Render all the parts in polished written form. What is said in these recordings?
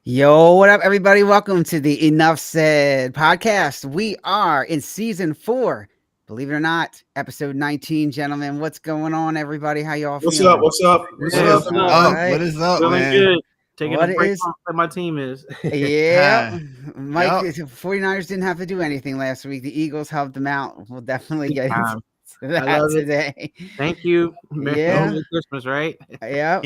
Yo, what up, everybody? Welcome to the Enough Said podcast. We are in season 4, believe it or not, episode 19, gentlemen. What's going on, everybody? How y'all What's feeling? up? What's up? What's Hey, up? what's up? Right. What is up, Feeling man? good. Taking What a break is- off like my team is. Yeah, Mike, Yup. the 49ers didn't have to do anything last week. The Eagles helped them out. We'll definitely get into that love it. today. Thank you. Yeah. Merry Christmas, right? Yeah.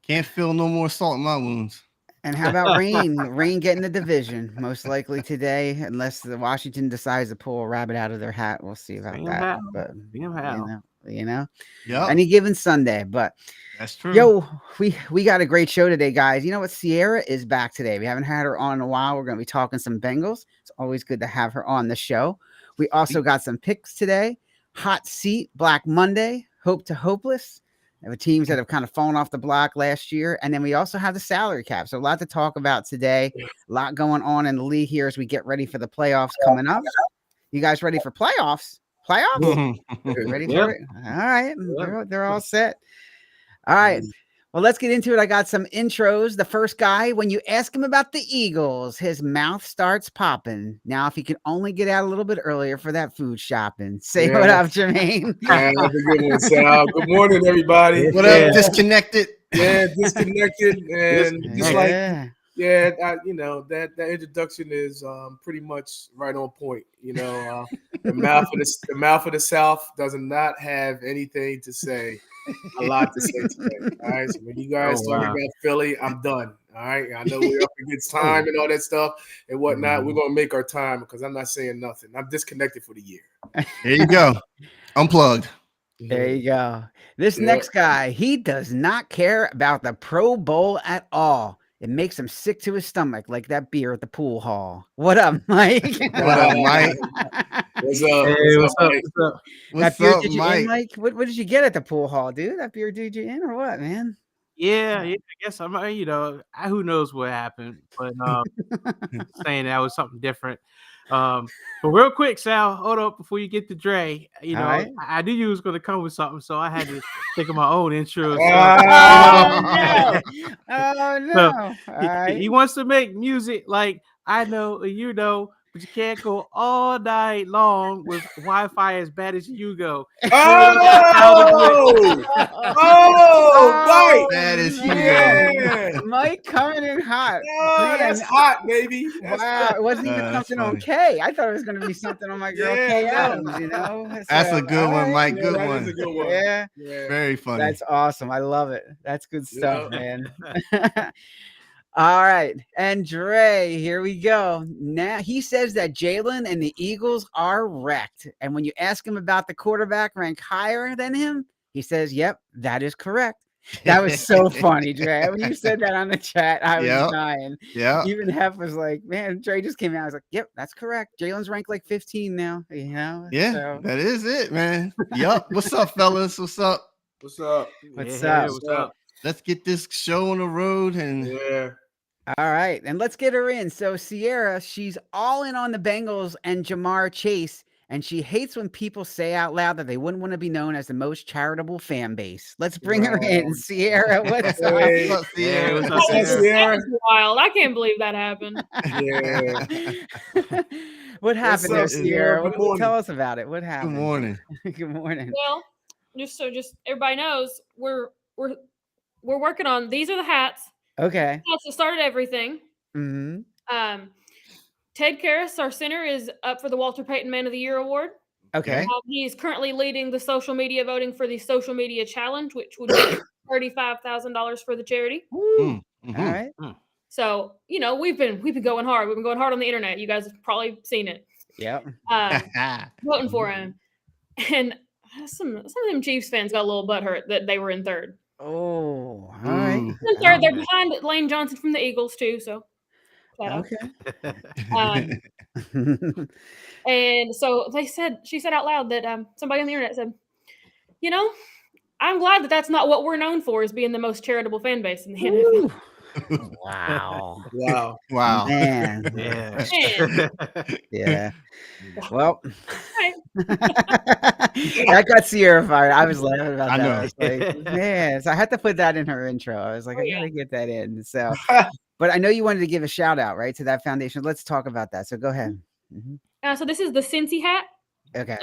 Can't feel no more salt in my wounds. And how about rain? Rain getting the division, most likely today, unless the Washington decides to pull a rabbit out of their hat. We'll see about Damn that. how. But Damn how. you know, Yep, any given Sunday. But that's true. yo, we got a great show today, guys. You know what? Sierra is back today. We haven't had her on in a while. We're going to be talking some Bengals. It's always good to have her on the show. We also got some picks today. Hot seat, Black Monday, hope to hopeless. The teams that have kind of fallen off the block last year. And then we also have the salary cap. So a lot to talk about today. A lot going on in the league here as we get ready for the playoffs coming up. You guys ready for playoffs? Playoffs? Ready for it? All right. They're all set. All right. Well, let's get into it. I got some intros. The first guy, when you ask him about the Eagles, his mouth starts popping. Now, if he could only get out a little bit earlier for that food shopping. Say what up, Jermaine. Yeah, that's a good one, Sal. Good morning, everybody. What up? Disconnected. Yeah, disconnected and just like Yeah. that introduction is pretty much right on point. The mouth of the South does not have anything to say. A lot to say today. All right. So when you guys talk about Philly, I'm done. All right. I know we're up against time and all that stuff and whatnot. We're gonna make our time because I'm not saying nothing. I'm disconnected for the year. There you go. Unplugged. There you go. This next guy, he does not care about the Pro Bowl at all. It makes him sick to his stomach, like that beer at the pool hall. What up, Mike? What up, Mike? What's up? Hey, what's up? Mike? What's up? That What's beer up, did you Mike? in, Mike? What did you get at the pool hall, dude? That beer did you in or what, man? Yeah, I guess I'm. Who knows what happened, but saying that was something different. But real quick, Sal, hold up before you get to Dre. All right. I knew you was going to come with something, so I had to think of my own intro. So, Oh no! So, All right. he wants to make music like I know, you know, but you can't go all night long with Wi-Fi as bad as you go. Mike. That is you. Yeah. Mike coming in hot. Oh, that's hot, baby. That's Wow, hot. it wasn't even That's something on funny. K. I thought it was going to be something on my girl Yeah, Kay no. Adams, you know? That's So, a good all one, right. Mike. Yeah, Good that one. is a good one. Yeah, Yeah. Very funny. that's awesome. I love it. That's good stuff, Yeah. man. All right. And Dre, here we go. Now he says that Jalen and the Eagles are wrecked. And when you ask him about the quarterback rank higher than him, he says, yep, that is correct. That was so funny, Dre. When you said that on the chat, I was Yep. dying. Yeah. Even Hef was like, man, Dre just came out. I was like, yep, that's correct. Jalen's ranked like 15 now, you know? Yeah. So, That is it, man. Yup. What's up, fellas? What's up? What's up? What's Yeah, up? What's up? Let's get this show on the road and Yeah. All right. And let's get her in. So, Sierra, she's all in on the Bengals and Jamar Chase. And she hates when people say out loud that they wouldn't want to be known as the most charitable fan base. Let's bring her in. Sierra, what's up? Hey. What's up, Yeah, Sierra? what's up, What's up, Sierra? Sierra? That was wild. I can't believe that happened. Yeah. What happened there, up, Sierra? Sierra? Good Tell morning. us about it. What Good happened? morning. Good morning. Well, just everybody knows, we're working on these are the hats. Okay. Hats that started everything. hmm Ted Karras, our center, is up for the Walter Payton Man of the Year award. Okay. He's currently leading the social media voting for the social media challenge, which would be $35,000 for the charity. Woo. Mhm. All right. So we've been going hard. We've been going hard on the internet. You guys have probably seen it. Yep. Voting for him, and some of them Chiefs fans got a little butthurt that they were in third. Oh, all right. Ooh. In third, they're behind Lane Johnson from the Eagles too. So, shout out. Okay. And so she said out loud that somebody on the internet said, I'm glad that that's not what we're known for, is being the most charitable fan base in the NFL. Wow. Wow. Wow. Man. Yeah. Man. Yeah. Well, That got Sierra fired. I was laughing about I that. know. I was like, man, so I had to put that in her intro. I was like, Oh, I yeah. gotta get that in. So, but I know you wanted to give a shout out, right, to that foundation. Let's talk about that. So go ahead. So this is the Cincy hat. Okay.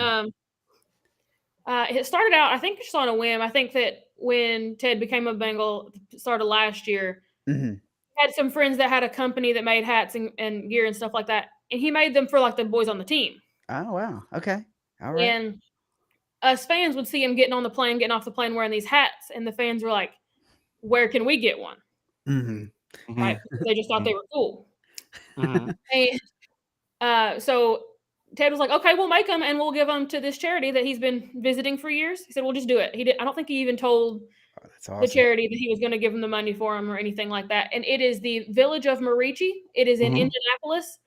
It started out, I think, just on a whim. I think that when Ted became a Bengal, started last year, Mhm. had some friends that had a company that made hats and gear and stuff like that, and he made them for like the boys on the team. Oh wow. Okay. All right. And us fans would see him getting off the plane wearing these hats, and the fans were like, "Where can we get one?" Mhm. Right? Because they just thought they were cool. Mhm. And so Ted was like, "Okay, we'll make them and we'll give them to this charity that he's been visiting for years." He said, "We'll just do it." He did. I don't think he even told Oh, that's the awesome. charity that he was going to give them the money for them or anything like that. And it is the Village of Marici. It is in Indianapolis,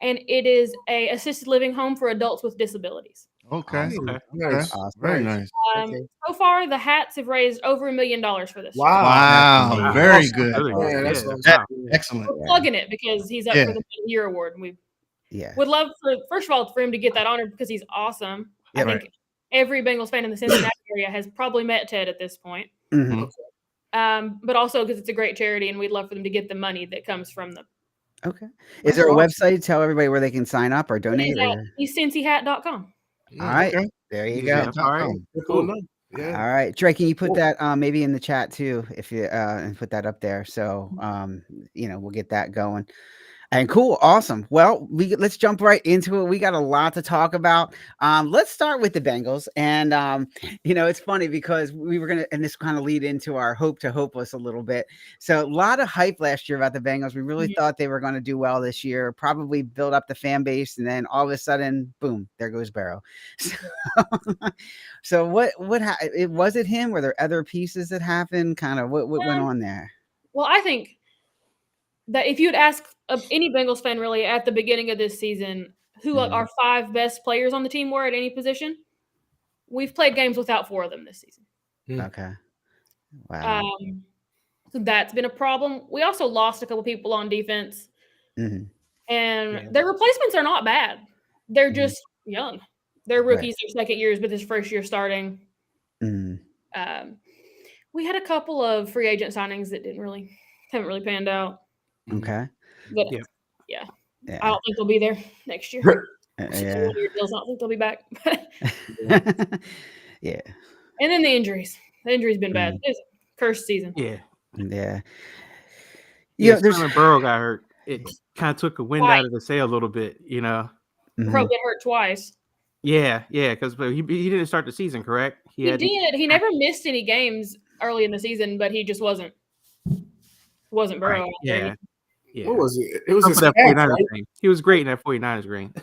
and it is a assisted living home for adults with disabilities. Okay. Awesome. Okay. Nice. Awesome. Very nice. Okay. So far, the hats have raised over $1 million for this. Wow. Wow. Wow. Very Awesome. good. Really Yeah, good. that's Yeah, awesome. wow. Excellent. We're plugging it because he's up Yeah. for the year award, and we Yeah. would love for, first of all, for him to get that honor because he's awesome. Yeah, I think every Bengals fan in the Cincinnati area has probably met Ted at this point. Mhm. But also because it's a great charity, and we'd love for them to get the money that comes from them. Okay. Is there a website? Tell everybody where they can sign up or It donate. is at eastcincyhat.com. All right. Okay. There you Yeah, go. all right. Cool enough. Yeah. All right, Trey, can you put Cool. that maybe in the chat too, if you and put that up there? So we'll get that going. And cool, awesome. Well, let's jump right into it. We got a lot to talk about. Let's start with the Bengals, and it's funny because we were gonna, and this kind of lead into our hope to hopeless a little bit. So a lot of hype last year about the Bengals. We really thought they were going to do well this year, probably build up the fan base, and then all of a sudden, boom, there goes Barrow. So what was it him? Were there other pieces that happened? Kind of what went on there? Well, I think that if you'd ask any Bengals fan really at the beginning of this season who our 5 best players on the team were at any position, we've played games without 4 of them this season. Okay. Wow. So that's been a problem. We also lost a couple people on defense, and their replacements are not bad. They're just young. They're rookies, their second years, but this first year starting. We had a couple of free agent signings that haven't really panned out. Okay. But yeah. I don't think they'll be there next year. Yeah. Deals, I don't think they'll be back. Yeah. And then the injuries. The injuries been bad. It's a cursed season. Yeah. When Burrow got hurt, it kind of took a wind out of the sail a little bit, Burrow got hurt twice. Yeah, because he didn't start the season, correct? He did. He never missed any games early in the season, but he just wasn't Burrow. Right. Yeah. What was it? It was his that calf, 49ers right? green. He was great in that 49ers green.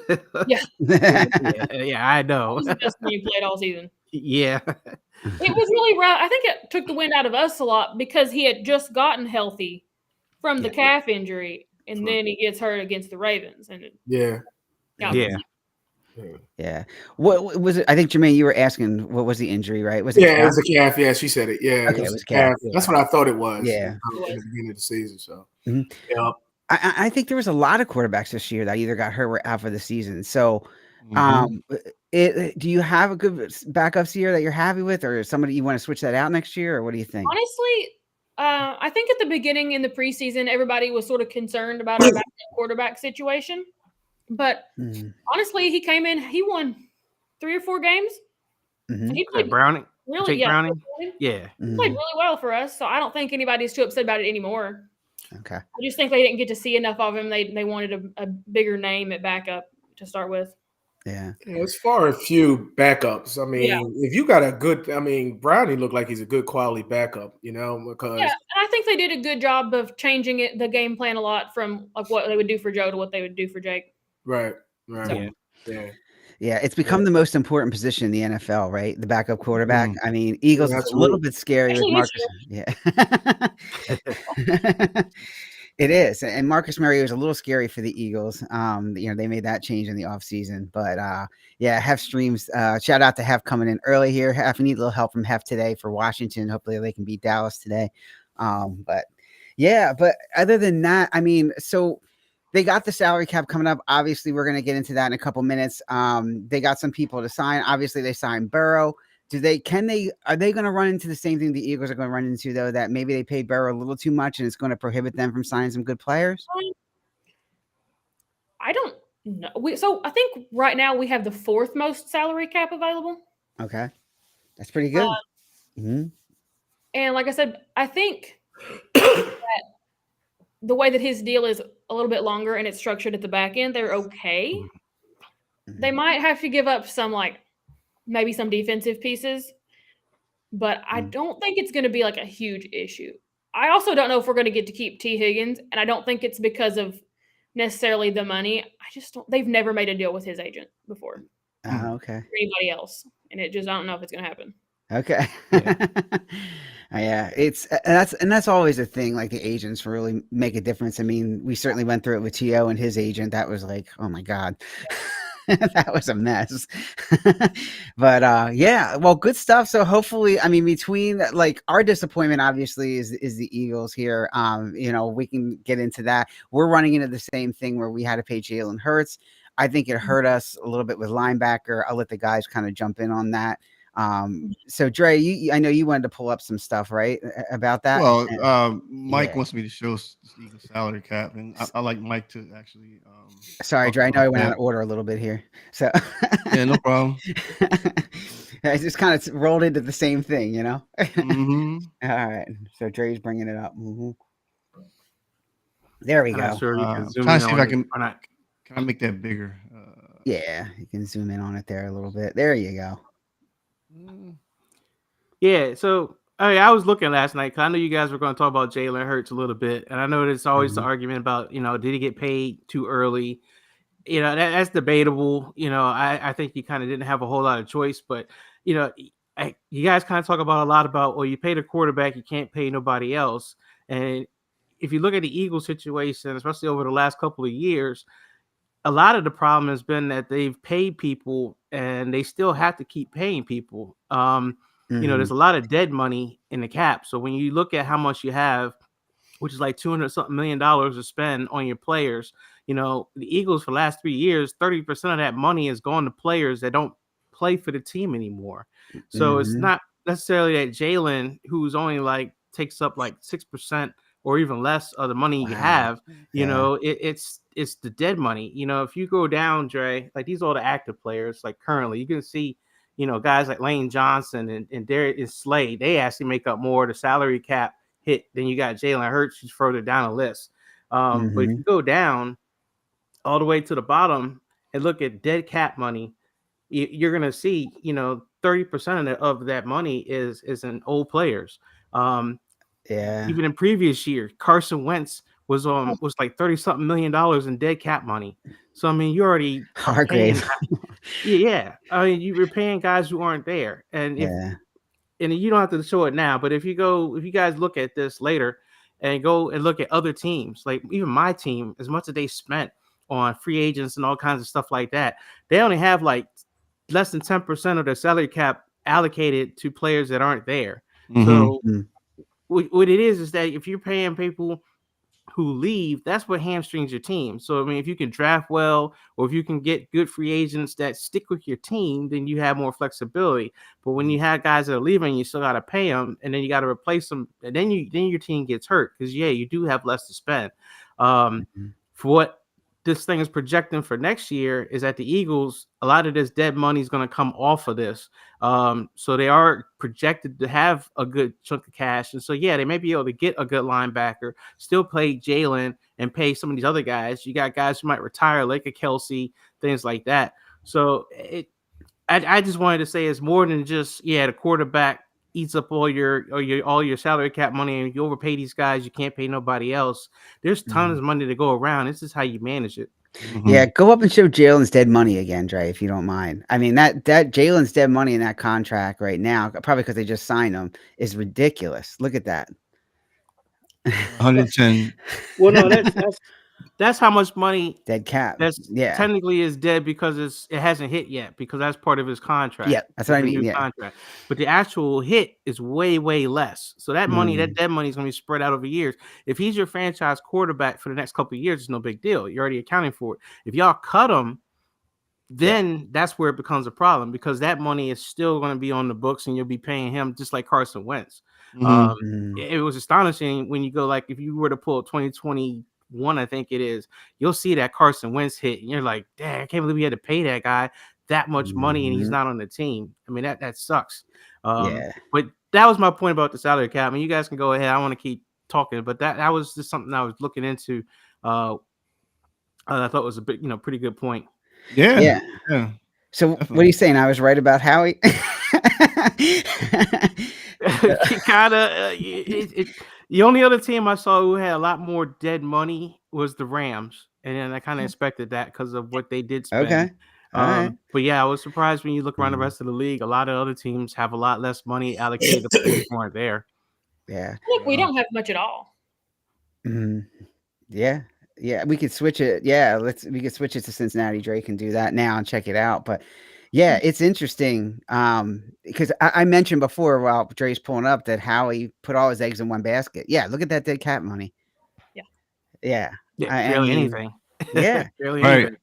Yeah. Yeah, I know. He was the best game he played all season. Yeah. It was really rough. I think it took the wind out of us a lot because he had just gotten healthy from the calf injury, and then he gets hurt against the Ravens. And Yeah. What was it? I think Jermaine, you were asking what was the injury, right? Was it? Yeah, it was a calf. Yeah, she said it. Yeah, Okay, it was calf. That's what I thought it was. Yeah. At the beginning of the season. So yeah. I think there was a lot of quarterbacks this year that either got hurt or out for the season. So do you have a good backups here that you're happy with, or somebody you want to switch that out next year, or what do you think? Honestly, I think at the beginning in the preseason, everybody was sort of concerned about our backup quarterback situation. But honestly, he came in, he won 3 or 4 games. He played Browning? Really, Jake Browning? Yeah. He played really well for us. So I don't think anybody's too upset about it anymore. Okay. I just think they didn't get to see enough of him. They wanted a bigger name at backup to start with. Yeah. As far as few backups, I mean, if you got a good, Brownie looked like he's a good quality backup, because and I think they did a good job of changing the game plan a lot from like what they would do for Joe to what they would do for Jake. Right. So, yeah, it's become the most important position in the NFL, right? The backup quarterback. I mean, Eagles is a little bit scary with Marcus. Yeah. It is. And Marcus Mariota is a little scary for the Eagles. They made that change in the offseason. But Hef Streams, shout out to Hef coming in early here. Hef, we need a little help from Hef today for Washington. Hopefully they can beat Dallas today. But other than that, so they got the salary cap coming up. Obviously, we're going to get into that in a couple minutes. They got some people to sign. Obviously, they signed Burrow. Are they going to run into the same thing the Eagles are going to run into, though, that maybe they paid Burrow a little too much and it's going to prohibit them from signing some good players? I don't know. So I think right now we have the 4th most salary cap available. Okay. That's pretty good. And like I said, I think that the way that his deal is a little bit longer and it's structured at the back end, they're okay. They might have to give up some, like, maybe some defensive pieces, but I don't think it's going to be like a huge issue. I also don't know if we're going to get to keep T. Higgins, and I don't think it's because of necessarily the money. I just don't. They've never made a deal with his agent before. Okay. Or anybody else, and I don't know if it's going to happen. Okay. Yeah, that's always a thing. Like, the agents really make a difference. I mean, we certainly went through it with T.O. and his agent. That was like, oh my God. That was a mess. But yeah, well, good stuff. So hopefully, I mean, between, like, our disappointment obviously is the Eagles here. We can get into that. We're running into the same thing where we had to pay Jalen Hurts. I think it hurt us a little bit with linebacker. I'll let the guys kind of jump in on that. So Dre, I know you wanted to pull up some stuff, right, about that. Well, Mike wants me to show the Eagles salary cap, and I like Mike to actually. Sorry, Dre, I know I went out of order a little bit here. So yeah, no problem. I just kind of rolled into the same thing, you know. Mm-hmm. All right, so Dre's bringing it up. There we go. Sure, you can zoom trying to in see if on I can. it. Can I make that bigger? Yeah, you can zoom in on it there a little bit. There you go. Yeah, so I was looking last night because I know you guys were going to talk about Jalen Hurts a little bit, and I know there's always the argument about, did he get paid too early? That's debatable. I think he kind of didn't have a whole lot of choice, but you guys kind of talk about a lot about, well, you pay the quarterback, you can't pay nobody else. And if you look at the Eagles situation, especially over the last couple of years, a lot of the problem has been that they've paid people and they still have to keep paying people. There's a lot of dead money in the cap. So when you look at how much you have, which is like $200 million to spend on your players, the Eagles for the last 3 years, 30% of that money is going to players that don't play for the team anymore. So it's not necessarily that Jalen, who's only like takes up like 6% or even less of the money you have, it's the dead money. If you go down, Dre, like these are all the active players, like currently you can see, guys like Lane Johnson and Darius Slade, they actually make up more of the salary cap hit than you got Jalen Hurts, who's further down the list. But if you go down all the way to the bottom and look at dead cap money, you're going to see, 30% of that money is in old players. Even in previous year, Carson Wentz was like $30-something million in dead cap money. So I mean, you already Hargrave. Yeah. I mean, you were paying guys who aren't there, and and you don't have to show it now, but if you guys look at this later and go and look at other teams, like even my team, as much as they spent on free agents and all kinds of stuff like that, they only have like less than 10% of their salary cap allocated to players that aren't there. So what it is that if you're paying people who leave, that's what hamstrings your team. So, I mean, if you can draft well, or if you can get good free agents that stick with your team, then you have more flexibility. But when you have guys that are leaving, you still got to pay them, and then you got to replace them, and then your team gets hurt because you do have less to spend. For what this thing is projecting for next year is that the Eagles, a lot of this dead money is going to come off of this. So they are projected to have a good chunk of cash. And so, they may be able to get a good linebacker, still play Jalen and pay some of these other guys. You got guys who might retire, like a Kelsey, things like that. So I just wanted to say it's more than just, the quarterback eats up all your salary cap money, and you overpay these guys, you can't pay nobody else. There's tons of money to go around. This is how you manage it. Yeah, go up and show Jalen's dead money again, Dre, if you don't mind. I mean, that Jalen's dead money in that contract right now, probably because they just signed him, is ridiculous. Look at that. 110. Well, no, That's how much money Dead cap. that's Yeah. technically is dead because it hasn't hit yet, because that's part of his contract. Yeah, that's what I It's a mean. new Yeah. contract. But the actual hit is way, way less. So that money, Mm. that dead money is going to be spread out over years. If he's your franchise quarterback for the next couple of years, it's no big deal. You're already accounting for it. If y'all cut him, then that's where it becomes a problem, because that money is still going to be on the books and you'll be paying him just like Carson Wentz. Mhm. It was astonishing when you go, like, if you were to pull 2021, I think it is, you'll see that Carson Wentz hit and you're like, dang, I can't believe we had to pay that guy that much money and he's Mhm. not on the team. I mean, that sucks. Yeah. But that was my point about the salary cap. I mean, you guys can go ahead. I want to keep talking, but that was just something I was looking into. I thought was a bit, pretty good point. Yeah. So what are Definitely. you saying? I was right about Howie. Kind of. The only other team I saw who had a lot more dead money was the Rams, and then I kind of expected that because of what they did spend. Okay. All right. But yeah, I was surprised when you look around the rest of the league. A lot of other teams have a lot less money allocated to players who aren't there. Yeah. Look, we don't have much at all. Mhm. Yeah. Yeah. We could switch it. Yeah. We could switch it to Cincinnati. Drake can do that now and check it out. But yeah, it's interesting. Because I mentioned before while Dre's pulling up that Howie put all his eggs in one basket. Yeah. Look at that dead cap money. Yeah. Yeah. Yeah, I barely mean, anything. Yeah. Barely Right. anything.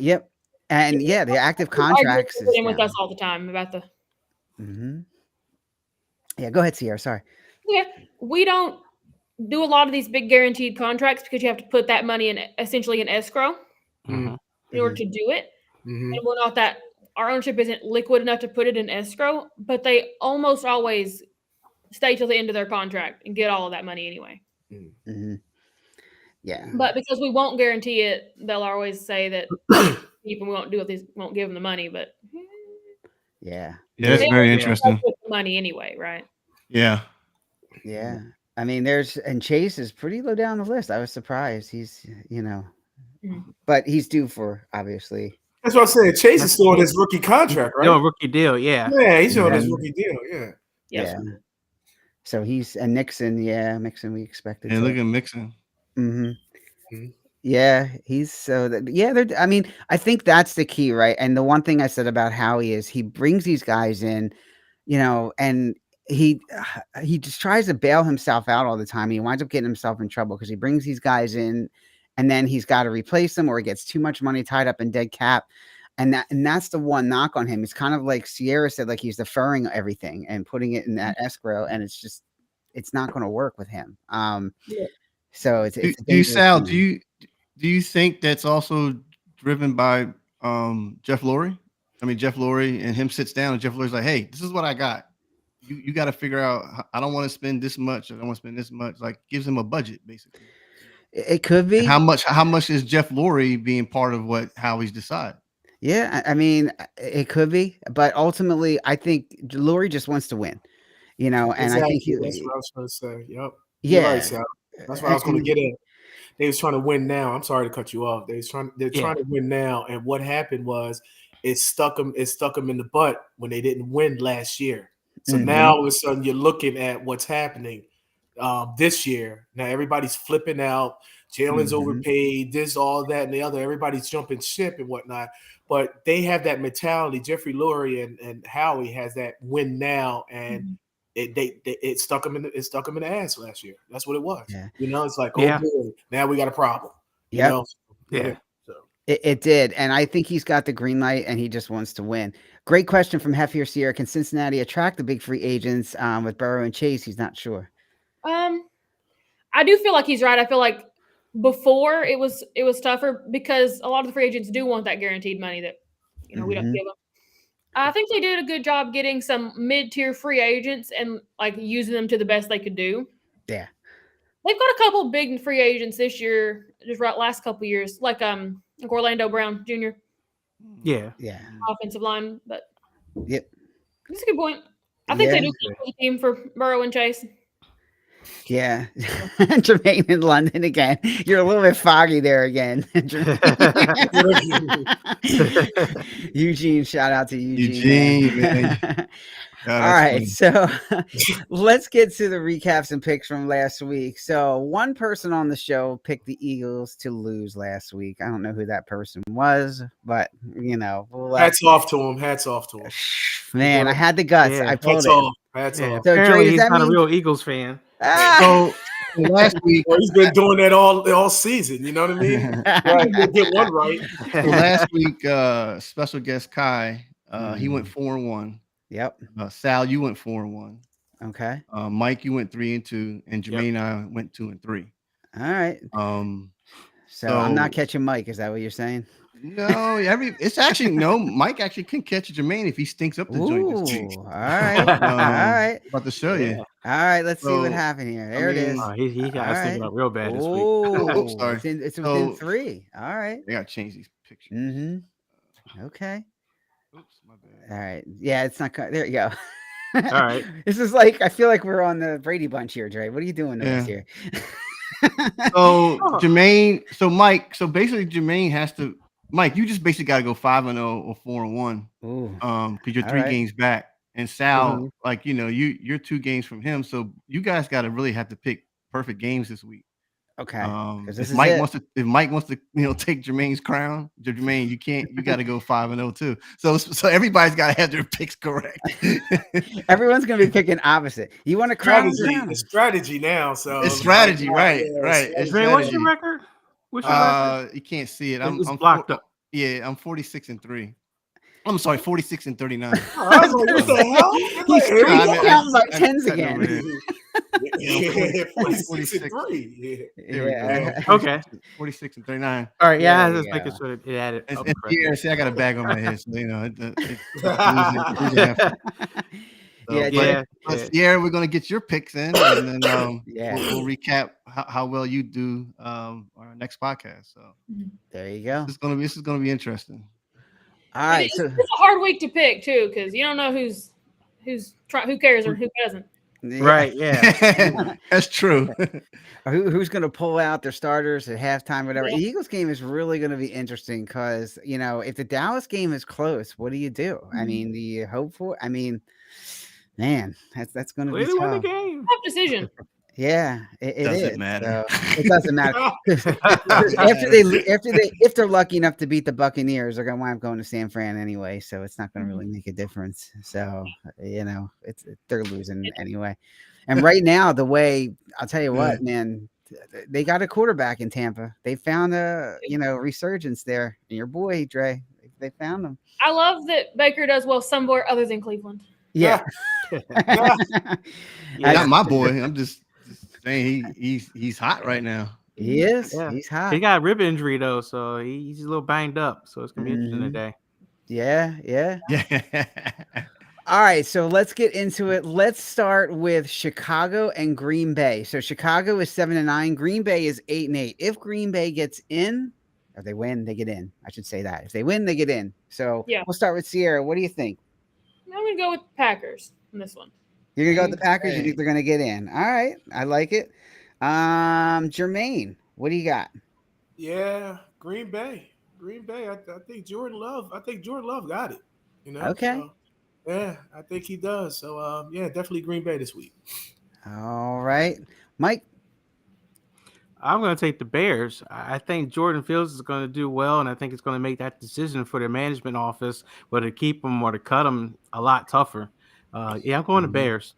Yep. And yeah, the active contracts is with down. us all the time about the. Mm-hmm. Yeah. Go ahead, Sierra. Sorry. Yeah, we don't do a lot of these big guaranteed contracts because you have to put that money in essentially in escrow Mhm. in order to do it. Mhm. And we're not that our ownership isn't liquid enough to put it in escrow, but they almost always stay till the end of their contract and get all of that money anyway. Mm-hmm. Yeah. But because we won't guarantee it, they'll always say that people won't do it. Won't give them the money, but Yeah. Yeah, that's they very always interesting. with the money anyway, right? Yeah. Yeah. I mean, and Chase is pretty low down the list. I was surprised. He's, but he's due for, obviously. That's what I'm saying. Chase is still on his rookie contract, right? No, rookie deal, yeah. Yeah, he's on his Mhm. rookie deal. Yeah. Yes. Yeah. So and Nixon, Mixon, we expected. Yeah, look at Mixon. Mm-hmm. Mhm. Yeah, I mean, I think that's the key, right? And the one thing I said about Howie is he brings these guys in, and he just tries to bail himself out all the time. He winds up getting himself in trouble because he brings these guys in and then he's got to replace them or he gets too much money tied up in dead cap. And that's the one knock on him. It's kind of like Sierra said, like he's deferring everything and putting it in that escrow, and it's not going to work with him. So it's a dangerous Sal, thing. do you think that's also driven by Jeff Lurie? I mean, Jeff Lurie and him sits down and Jeff Lurie's like, hey, this is what I got. You got to figure out, I don't want to spend this much. I don't want to spend this much. Like gives him a budget basically. It could be. And how much is Jeff Lurie being part of what Howie's decide? Yeah, I mean, it could be, but ultimately, I think Lurie just wants to win, and I think that's what I was trying to say. Yep. Yeah, You're right, Sal. That's what I was going to get at. They was trying to win now. I'm sorry to cut you off. They're trying to win now, and what happened was it stuck them in the butt when they didn't win last year. So now all of a sudden you're looking at what's happening this year. Now everybody's flipping out. Jalen's overpaid, this, all that, and the other. Everybody's jumping ship and whatnot. But they have that mentality. Jeffrey Lurie and Howie has that win now, and it stuck them in the ass last year. That's what it was. Yeah. It's like, oh boy, now we got a problem. Yep. Yeah. So. It did, and I think he's got the green light, and he just wants to win. Great question from Heffier Sierra. Can Cincinnati attract the big free agents with Burrow and Chase? He's not sure. I do feel like he's right. I feel like before it was tougher because a lot of the free agents do want that guaranteed money that we don't give them. I think they did a good job getting some mid-tier free agents and like using them to the best they could do. Yeah, they've got a couple big free agents this year, just last couple years, like Orlando Brown Jr. Yeah, offensive line, but yep, that's a good point. I think they do keep the team for Burrow and Chase. Yeah. Jermaine in London again. You're a little bit foggy there again. Eugene, shout out to Eugene. Man. All right, so let's get to the recaps and picks from last week. So one person on the show picked the Eagles to lose last week. I don't know who that person was, but hats off to him. Hats off to him. Man, I had the guts. Yeah. I pulled Hats it. off. Hats off. So, Dre, Apparently, does he's that not a mean- real Eagles fan. Ah! So last week, Well, he's been doing that all season. You know what I mean? Right. He'll get one right. so last week, special guest Kai, he went 4-1. Yep. Sal, you went 4-1. Okay. Mike, you went 3-2, and Jermaine and I went 2-3. All right. So I'm not catching Mike. Is that what you're saying? No, it's actually no. Mike actually can catch Jermaine if he stinks up the joint this week. All right. All right. About to show you. All right. Let's see what So, happened here. There it is. He got us thinking about real bad this week. Oh, sorry. it's within 3. All right. I gotta change these pictures. Mm-hmm. Okay. Oops, my bad. All right. Yeah, it's not. There you go. All right. This is like, I feel like we're on the Brady Bunch here, Dre. What are you doing to us here? So Jermaine, so Mike, so basically Jermaine has to. Mike, you just basically got to go 5-0 or 4-1. Because you're 3 games back, and Sal, like you're 2 games from him, so you guys got to really have to pick perfect games this week. Okay. If Mike wants to, take Jermaine's crown, Jermaine, you got to go 5-0 too. So everybody's got to have their picks correct. Everyone's gonna be picking opposite. You want to crown? It's strategy now. So it's strategy, right? It's Dre, what's your record? What's your record? You can't see it. I'm I'm blocked up. Yeah, I'm 46-3. I'm sorry, 46-39. I was like, what the hell? He's counting about tens again. 46-3. Yeah. Okay. 46-39. All right. Yeah, There just you making go. sure it added. And, up and correctly. yeah, see, I got a bag on my head, so But Sierra, we're gonna get your picks in, and then we'll recap how well you do our next podcast. So there you go. This is gonna be interesting. All right, it's a hard week to pick too, because you don't know who cares or who doesn't. Right? Yeah, that's true. Who's going to pull out their starters at halftime, whatever. The Eagles game is really going to be interesting because if the Dallas game is close, what do you do? I mean, do you hope for? I mean, man, that's going to be tough. tough. Win the game. Tough decision. Yeah, it doesn't is. matter. So it doesn't matter. If they're lucky enough to beat the Buccaneers, they're going to wind up going to San Fran anyway. So it's not going to really make a difference. So they're losing anyway. And right now, the way I'll tell you what, man, they got a quarterback in Tampa. They found a resurgence there. And your boy Dre, they found him. I love that Baker does well somewhere other than Cleveland. Yeah. Not my boy. I'm just saying he's hot right now. He is. Yeah. He's hot. He got a rib injury though, so he's a little banged up. So it's gonna be interesting today. Yeah. All right, so let's get into it. Let's start with Chicago and Green Bay. So Chicago is 7-9. Green Bay is 8-8. If Green Bay gets in, if they win, they get in. I should say that. If they win, they get in. So we'll start with Sierra. What do you think? I'm gonna go with Packers in this one. You're gonna go with the Packers. You think they're gonna get in? All right, I like it. Jermaine, what do you got? Yeah, Green Bay. I think Jordan Love got it. Okay. So, yeah, I think he does. So definitely Green Bay this week. All right, Mike. I'm going to take the Bears. I think Jordan Fields is going to do well, and I think it's going to make that decision for the management office whether to keep him or to cut him a lot tougher. I'm going to Bears.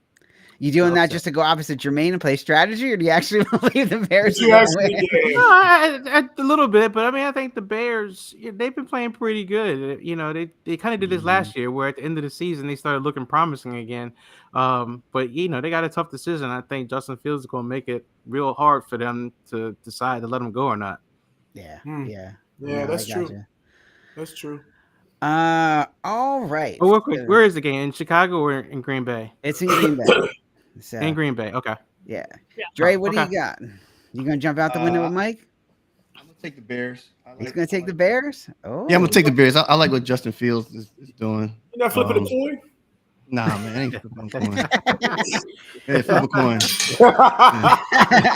You doing that just to go opposite Jermaine and play strategy, or do you actually believe the Bears are going going to win? No, a little bit, but I mean, I think the Bears, they've been playing pretty good. They kind of did this last year, where at the end of the season they started looking promising again. But they got a tough decision. I think Justin Fields is going to make it real hard for them to decide to let him go or not. Yeah, that's true. That's true. All right. But real quick, where is the game? In Chicago or in Green Bay? It's in Green Bay. So, in Green Bay. Okay. Yeah. Dre, what do you got? You gonna jump out the window with Mike? I'm gonna take the Bears. He's gonna take the Bears. Oh, yeah, I'm gonna take the Bears. I like what Justin Fields is doing. You're not flipping a coin? Nah, man, I ain't flipping a coin. Hey, flip a coin.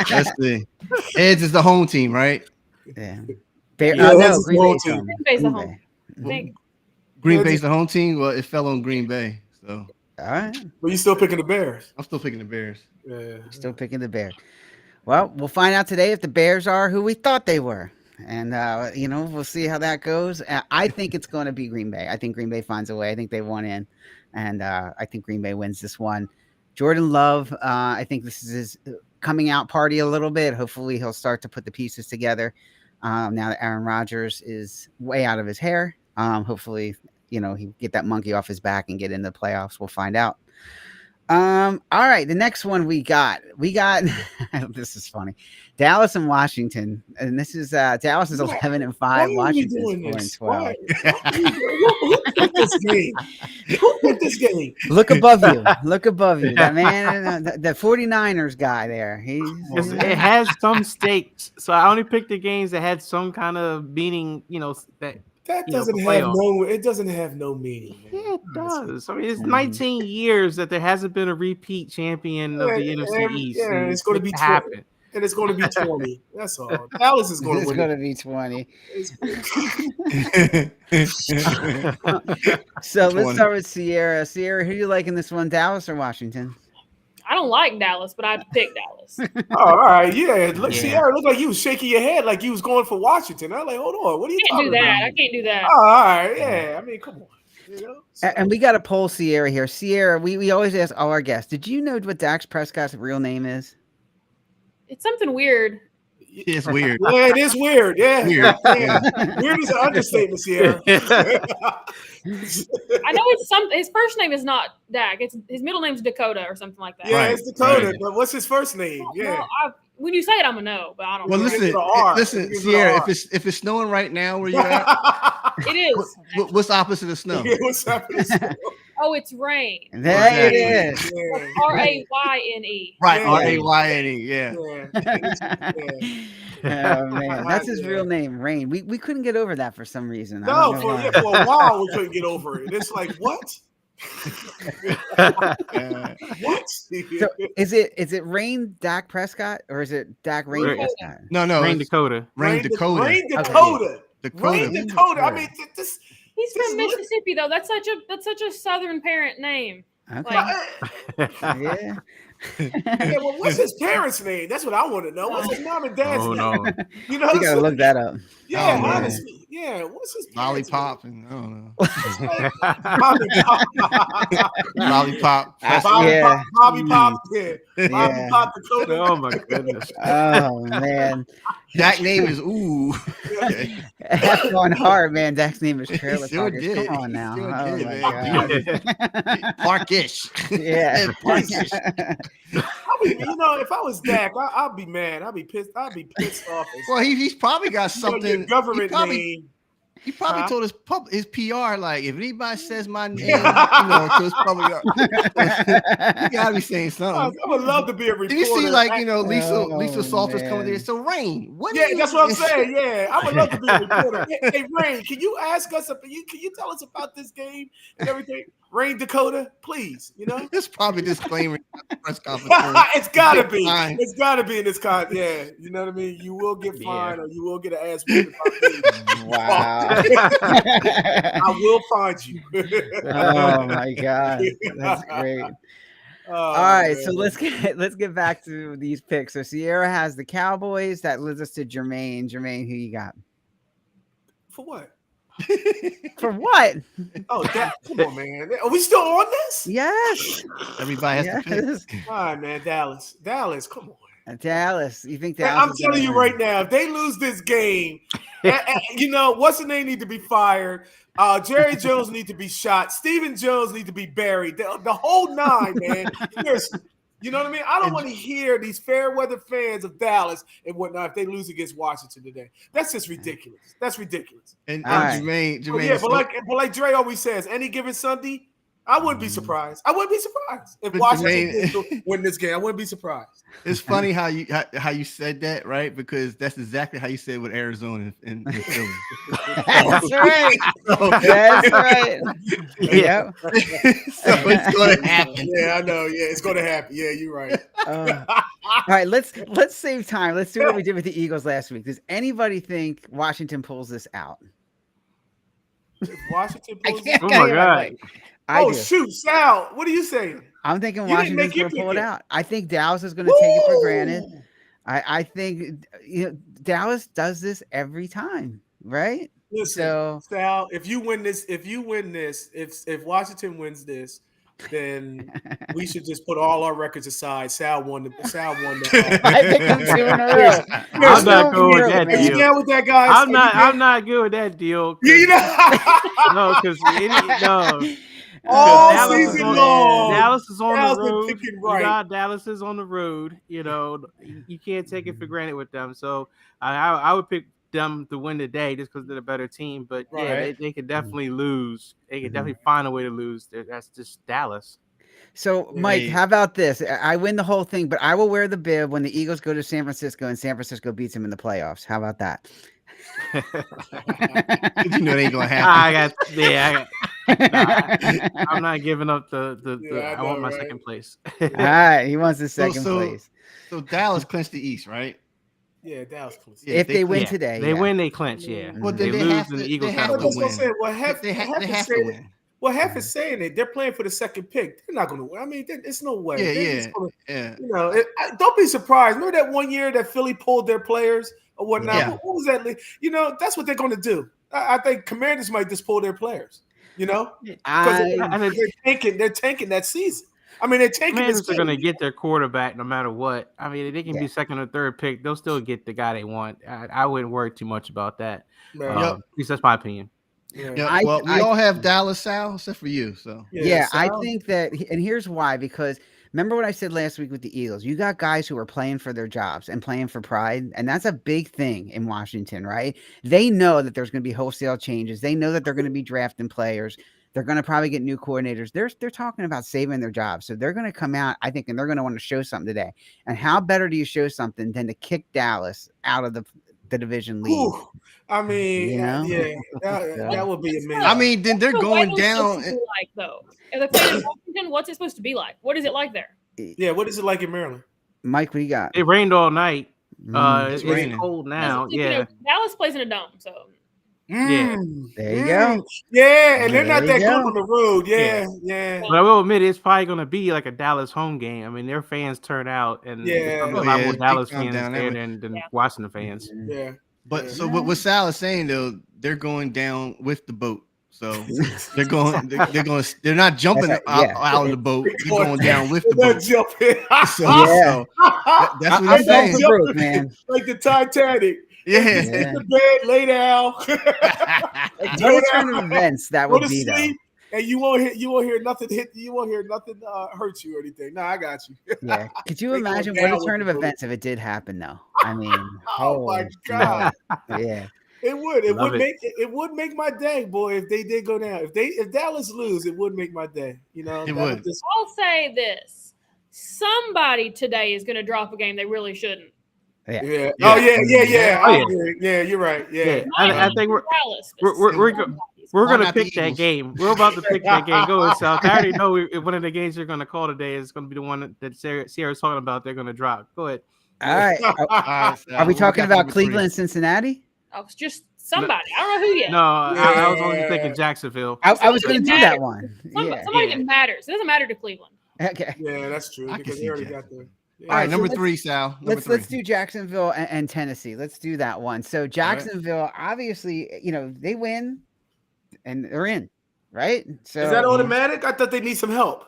Let's see. Heads is the home team, right? Yeah. No, Green Bay's Green Bay's the home. Green Bay's the home team. Well, it fell on Green Bay, so. All right. But you still picking the Bears. I'm still picking the Bears. Yeah. Still picking the Bears. Well, we'll find out today if the Bears are who we thought they were. And, we'll see how that goes. I think it's going to be Green Bay. I think Green Bay finds a way. I think they won in. And I think Green Bay wins this one. Jordan Love, I think this is his coming out party a little bit. Hopefully he'll start to put the pieces together. Now that Aaron Rodgers is way out of his hair. Hopefully, he get that monkey off his back and get into the playoffs. We'll find out. All right, the next one we got this is funny. Dallas and Washington, and this is Dallas is 11-5. Washington's 4-12. Who picked this game? Who picked this game? Look above you. That man, the 49ers guy there. It has some stakes, so I only picked the games that had some kind of meaning. That doesn't have no meaning. Man. Yeah, it does. I mean, it's 19 years that there hasn't been a repeat champion of the NFC East. Yeah, it's going to be happen. And it's going to be 20. That's all. Dallas is going to win. It's going to be 20. So let's start with Sierra. Sierra, who do you like in this one, Dallas or Washington? I don't like Dallas, but I picked Dallas. Oh, all right. Yeah. Look, Sierra looked like you was shaking your head like you was going for Washington. I'm like, hold on. What are you talking about? I can't do that. Oh, all right. Yeah. I mean, come on. And we got to poll Sierra here. Sierra, we always ask all our guests, did you know what Dak Prescott's real name is? It's something weird. It's weird. Yeah, it is weird. Yeah. Weird. Weird is an understatement, Sierra. I know his first name is not Dak. His middle name's Dakota or something like that. Yeah, it's Dakota, but what's his first name? Yeah. When you say it, I'm gonna know, but I don't know. Well, listen, Sierra, if it's snowing right now where you're at, it is. What's opposite of snow? Yeah, what's opposite of snow? Oh, it's rain. There it is. Yeah. R-A-Y-N-E. Right, Yeah. R-A-Y-N-E, yeah. Oh man, that's his real name, Rain. We couldn't get over that for some reason. No, for a while we couldn't get over it. It's like what? What? So is it Rain Dak Prescott or is it Dak Rain Prescott? No, Rain Dakota. Rain Dakota. Okay. Rain Dakota. I mean, this. He's from Mississippi, though. That's such a Southern parent name. Okay. Yeah. Well, what's his parents' name? That's what I want to know. What's his mom and dad's name? No. You gotta look that up. Yeah, honestly. Yeah, what's his Lollipop and I don't know. Lollipop. Bobby Pop. Bobby Pop Dakota. Oh my goodness. Oh man. Dak's name is That's going hard, man. Dak's name is Trailer sure Parkers. did. Come on now. He Oh sure my did, God. Parkish. Yeah. Parkish. I mean, if I was Dak, I'd be mad. I'd be pissed. I'd be pissed off. Well, he's probably got something. Government name. He probably told his PR, like, if anybody says my name, to his public, you gotta be saying something. I would love to be a reporter. Did you see, like, Lisa Salters coming there? So, Rain, that's what I'm saying. Yeah, I would love to be a reporter. Hey, Rain, can you ask us? Can you tell us about this game and everything? Rain Dakota, please. It's probably disclaimer press conference. It's gotta be. It's gotta be in this con. Yeah, you know what I mean. You will get fined, or you will get an ass whooping. Wow. I will find you. Oh my God, that's great. All right, so let's get back to these picks. So Sierra has the Cowboys. That leads us to Jermaine. Jermaine, who you got? For what? For what? Oh, come on, man. Are we still on this? Yes. Everybody has to pick. All right, man. Dallas, come on. Dallas. You think Dallas? I'm telling you right now, if they lose this game, what's the name need to be fired? Jerry Jones need to be shot. Stephen Jones need to be buried. The whole nine, man. Seriously. You know what I mean? I don't want to hear these fair weather fans of Dallas and whatnot if they lose against Washington today. That's just ridiculous. That's ridiculous. And right. Jermaine. But like Dre always says, any given Sunday, I wouldn't be surprised. If Washington win this game. I wouldn't be surprised. It's funny how you said that, right? Because that's exactly how you said with Arizona and Philly. That's right. That's right. Yeah. So it's going to happen. Yeah, I know. Yeah, it's going to happen. Yeah, you're right. All right, let's save time. Let's do what we did with the Eagles last week. Does anybody think Washington pulls this out? If Washington pulls Oh my God. I do. Shoot, Sal, what are you saying? I'm thinking You didn't Washington's make your going to pull it pick out. I think Dallas is going to take it for granted. Woo! I think Dallas does this every time, right? Listen, So Sal, if Washington wins this, then we should just put all our records aside. Sal won the I picked them 2 in a row. Listen, I'm not good with Here, that man. Are you deal. down with that, guys? I'm not good with that deal. You know, No, because no. all Dallas is season on- long. Dallas is on Sal's the been road. picking You right. got Dallas is on the road. You can't take it for granted with them. So I would pick them to win the day just because they're the better team. But yeah, Right. they could definitely lose. They could definitely find a way to lose. That's just Dallas. So, Mike, Hey. how about this? I win the whole thing, but I will wear the bib when the Eagles go to San Francisco and San Francisco beats them in the playoffs. How about that? You know it ain't gonna happen. I'm not giving up the Yeah, I I want know, my right? second place. All right, he wants the second so- place. So Dallas clinched the East, right? Yeah, Dallas close. Yeah, If they win Yeah, today, they yeah. win, they clinch. Yeah, Well, they they lose, have and the to- Eagles they have have to That's to what I'm win. saying. win. They have to win. Well, Hef is saying it. They're playing for the second pick. They're not going to win. I mean, it's no way. Yeah, They're yeah, just gonna, yeah. don't be surprised. Remember that one year that Philly pulled their players or whatnot? Yeah. What was that? That's what they're going to do. I think Commanders might just pull their players. Because they're tanking that season. I mean, they're tanking this Commanders are game. going to get their quarterback no matter what. I mean, they can Yeah. be second or third pick. They'll still get the guy they want. I wouldn't worry too much about that. Man. At least that's my opinion. Yeah. Well, we all have Dallas, Sal, except for you. So Yeah, I Sal. think that, and here's why, because remember what I said last week with the Eagles? You got guys who are playing for their jobs and playing for pride, and that's a big thing in Washington, right? They know that there's going to be wholesale changes. They know that they're going to be drafting players. They're going to probably get new coordinators. They're talking about saving their jobs, so they're going to come out, I think, and they're going to want to show something today. And how better do you show something than to kick Dallas out of the division lead? Whew. I mean, that would be amazing. I mean, then they're going down. Like though, if they play in Washington, what's it supposed to be like? What is it like there? Yeah, what is it like in Maryland? Mike, what you got? It rained all night. It's It's raining. cold now. Yeah. Dallas plays in a dome, so Yeah. There you go. Yeah, and they're There not that you good go. on the road. Yeah. But I will admit, it's probably going to be like a Dallas home game. I mean, their fans turn out, and Yeah. there's probably a Oh, lot yeah, more big Dallas time fans down there there. than Washington fans. Yeah. But so what Sal is saying though, they're going down with the boat. So they're not jumping out of the boat. They're going down with the boat. Jumping. So that's what I'm he's going saying. for broke, man. Like the Titanic. Yeah. Get the bed, lay down. What a turn of events that Go would to be, though. sleep, and you won't hear nothing hit. You won't hear nothing hurt you or anything. No, I got you. Yeah. Could you They go imagine down what a with turn the of boat. events if it did happen, though? I mean, Oh my holy God. smokes. Yeah. It would. Love it. It would make my day, boy, if they did go down. If Dallas lose, it would make my day. It that would. just- I'll say this: somebody today is going to drop a game they really shouldn't. yeah. Yeah. Oh yeah. Oh, I yeah. agree. Yeah, you're right. Yeah. I think Dallas. we're Why going to not the pick that Eagles? game. We're about to pick that game. Go ahead, Sal. I already know one of the games you're going to call today is going to be the one that Sierra's talking about. They're going to drop. Go ahead. All right. All right, Sal, Are we what talking got about number three? Cleveland and Cincinnati? I was just somebody. I don't know who yet. No, I was only Yeah. thinking Jacksonville. I was going to do Somebody that one. Somebody Yeah. that matters. It doesn't matter to Cleveland. Okay. Yeah, that's true. I can Because see they already Jackson. got the. All right, so number let's- 3, Sal. Number Let's 3. do Jacksonville and Tennessee. Let's do that one. So Jacksonville, obviously, they win and they're in, right? So Is that automatic? I thought they need some help.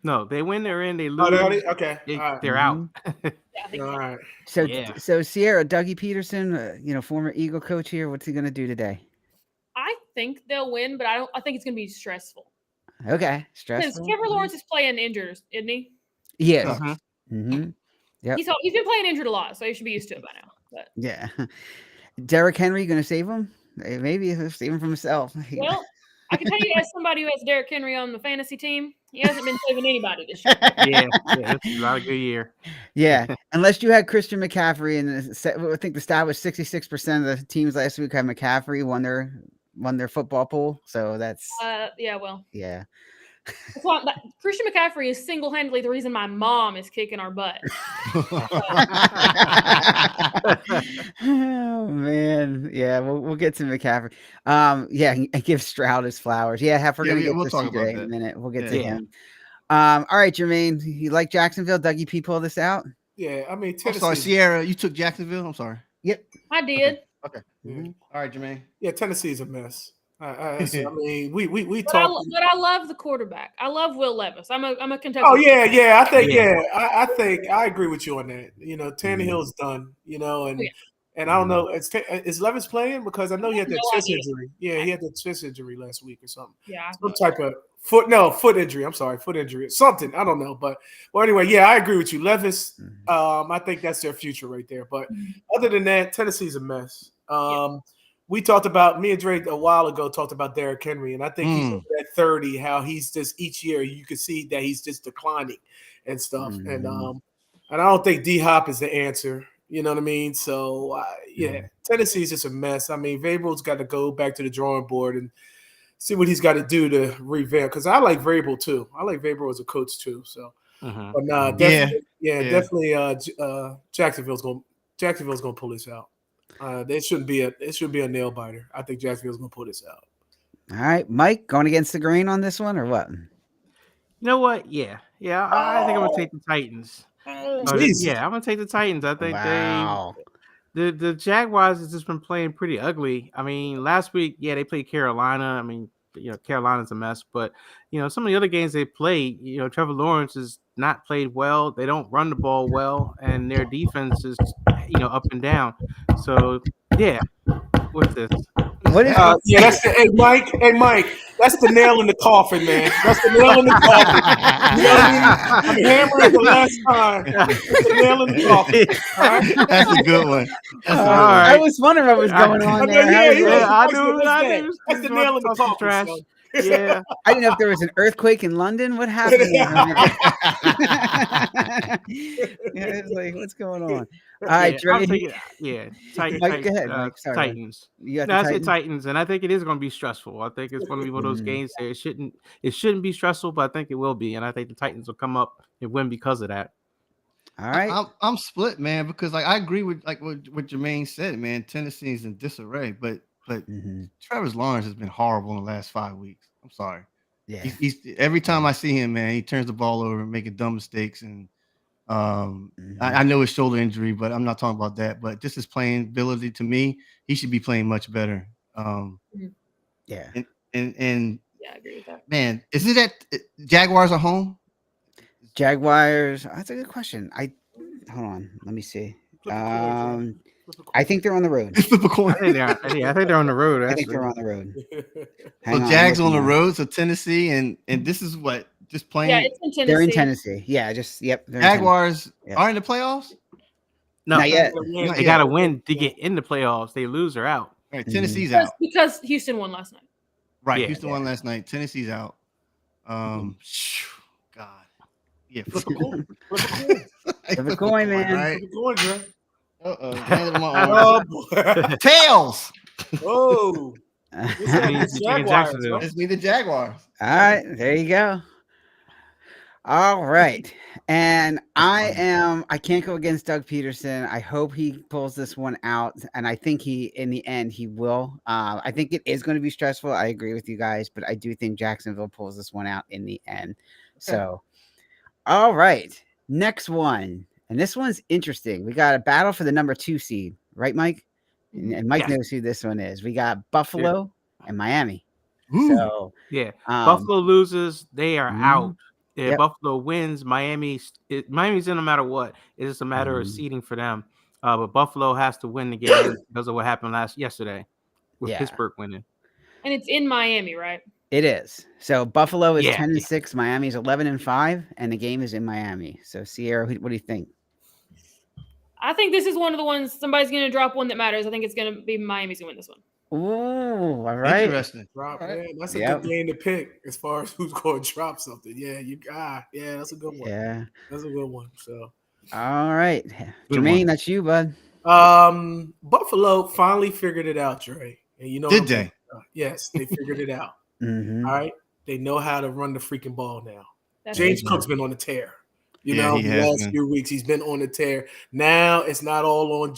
No, they win, they're in. They lose, Oh, they already? Okay. they, All right. are out. Yeah, I think All right. So Yeah. so Sierra, Dougie Peterson, former Eagle coach here. What's he going to do today? I think they'll win, but I think it's going to be stressful Okay, because stressful. Trevor Lawrence is playing injured, isn't he? Yes. Mhm. Mm-hmm. Yep. He's been playing injured a lot, so he should be used to it by now. But Yeah. Derrick Henry going to save him? Maybe he'll save him from himself. well, I can tell you as somebody who has Derrick Henry on the fantasy team, he hasn't been saving anybody this year. Yeah, this is not a good year. Yeah, unless you had Christian McCaffrey, and I think the stat was 66% of the teams last week had McCaffrey won their football pool. So that's Yeah, well, yeah. That's why Christian McCaffrey is single-handedly the reason my mom is kicking our butt. Oh man, yeah, we'll get to McCaffrey. Yeah, and give Stroud his flowers. Yeah, we're gonna get we'll to talk about CJ in a that. minute. We'll get to Yeah. him. All right, Jermaine, you like Jacksonville? Dougie P pull this out? Yeah, I mean, I'm Tennessee. sorry, Sierra, you took Jacksonville. I'm sorry. Yep. I did. Okay. Mhm. All right, Jermaine. Yeah, Tennessee's a mess. I mean, we But talked. I love the quarterback. I love Will Levis. I'm a Kentucky. Oh yeah. I think Yeah. I think I agree with you on that. You know, Tannehill's done. You know, and I don't know. Is Levis playing? Because I know he had that no chest idea. injury. Yeah, he had that chest injury last week or something. Yeah. Some type of foot injury. I'm sorry, foot injury. Something. I don't know. But well, anyway, yeah, I agree with you. Levis, I think that's their future right there. But other than that, Tennessee's a mess. We talked about, me and Drake a while ago talked about Derrick Henry, and I think he's at 30, how he's just each year you can see that he's just declining and stuff. And I don't think D-Hop is the answer. You know what I mean? So, Tennessee's just a mess. I mean, Vrabel's got to go back to the drawing board and see what he's got to do to revamp. Because I like Vrabel too. I like Vrabel as a coach too. So, but definitely, Jacksonville's gonna pull this out. It shouldn't be a nail biter. I think Jacksonville's gonna pull this out. All right, Mike, going against the grain on this one or what? You know what? Yeah. I think I'm gonna take the Titans. I'm gonna take the Titans. I think the Jaguars has just been playing pretty ugly. I mean, last week, they played Carolina. I mean, Carolina's a mess, but some of the other games they played, Trevor Lawrence has not played well. They don't run the ball well, and their defense is up and down. So what's this? What is that's the Hey Mike, that's the nail in the coffin, man. That's the nail in the coffin. You know what I mean? I'm hammering the last time. It's the nail in the coffin. All right? That's a good one. I was wondering what was going on there. I knew. That's the nail in the coffin. So. Yeah, I didn't know if there was an earthquake in London. What happened? It's like, what's going on? All right, Titans. Mike, go ahead, Mike. Sorry, Titans. I said Titans, and I think it is going to be stressful. I think it's going to be one of those games that it shouldn't be stressful, but I think it will be, and I think the Titans will come up and win because of that. All right, I'm split, man, because I agree with what Jermaine said, man. Tennessee's in disarray, but Trevor Lawrence has been horrible in the last 5 weeks. I'm sorry. Yeah, he's every time I see him, man, he turns the ball over, making dumb mistakes, and I know his shoulder injury, but I'm not talking about that. But just his playing ability, to me, he should be playing much better. Yeah, and I agree with that. Man, is it at Jaguars are home? Jaguars. That's a good question. Hold on. Let me see. I think they're on the road. Flip a coin. I think they're on the road. I think they're on the road. So Jags on the road. So Tennessee, and this is what just playing. Yeah, it's in Tennessee. They're in Tennessee. Yeah, Jaguars are in the playoffs. No, not yet. They got to win to get in the playoffs. They lose or out. Right, Tennessee's out because Houston won last night. Right, Houston won last night. Tennessee's out. God. Yeah, flip a coin. Flip a coin, man. Right. Flip a coin, Dre. Tails. Oh. Let's be the Jaguars. All right, there you go. All right. And I can't go against Doug Peterson. I hope he pulls this one out. And I think in the end, he will. I think it is going to be stressful. I agree with you guys, but I do think Jacksonville pulls this one out in the end. So, all right. Next one. And this one's interesting. We got a battle for the number 2 seed, right, Mike? And Mike knows who this one is. We got Buffalo and Miami. Ooh. So Buffalo loses, they are out. If Buffalo wins, Miami's in no matter what. It's just a matter of seeding for them. But Buffalo has to win the game because of what happened yesterday with Pittsburgh winning. And it's in Miami, right? It is. So Buffalo is 10-6, Miami is 11-5, and the game is in Miami. So Sierra, what do you think? I think this is one of the ones somebody's going to drop one that matters. I think it's going to be Miami's going to win this one. Ooh, all right. Interesting. That's a good game to pick as far as who's going to drop something. Yeah, that's a good one. Yeah, that's a good one. So, all right, Jermaine, that's you, bud. Buffalo finally figured it out, Dre. And did they? Yes, they figured it out. Mm-hmm. All right. They know how to run the freaking ball now. That's James Mhm. Cook's been on the tear. You Yeah, know, he the has last been. few weeks he's been on the tear. Now it's not all on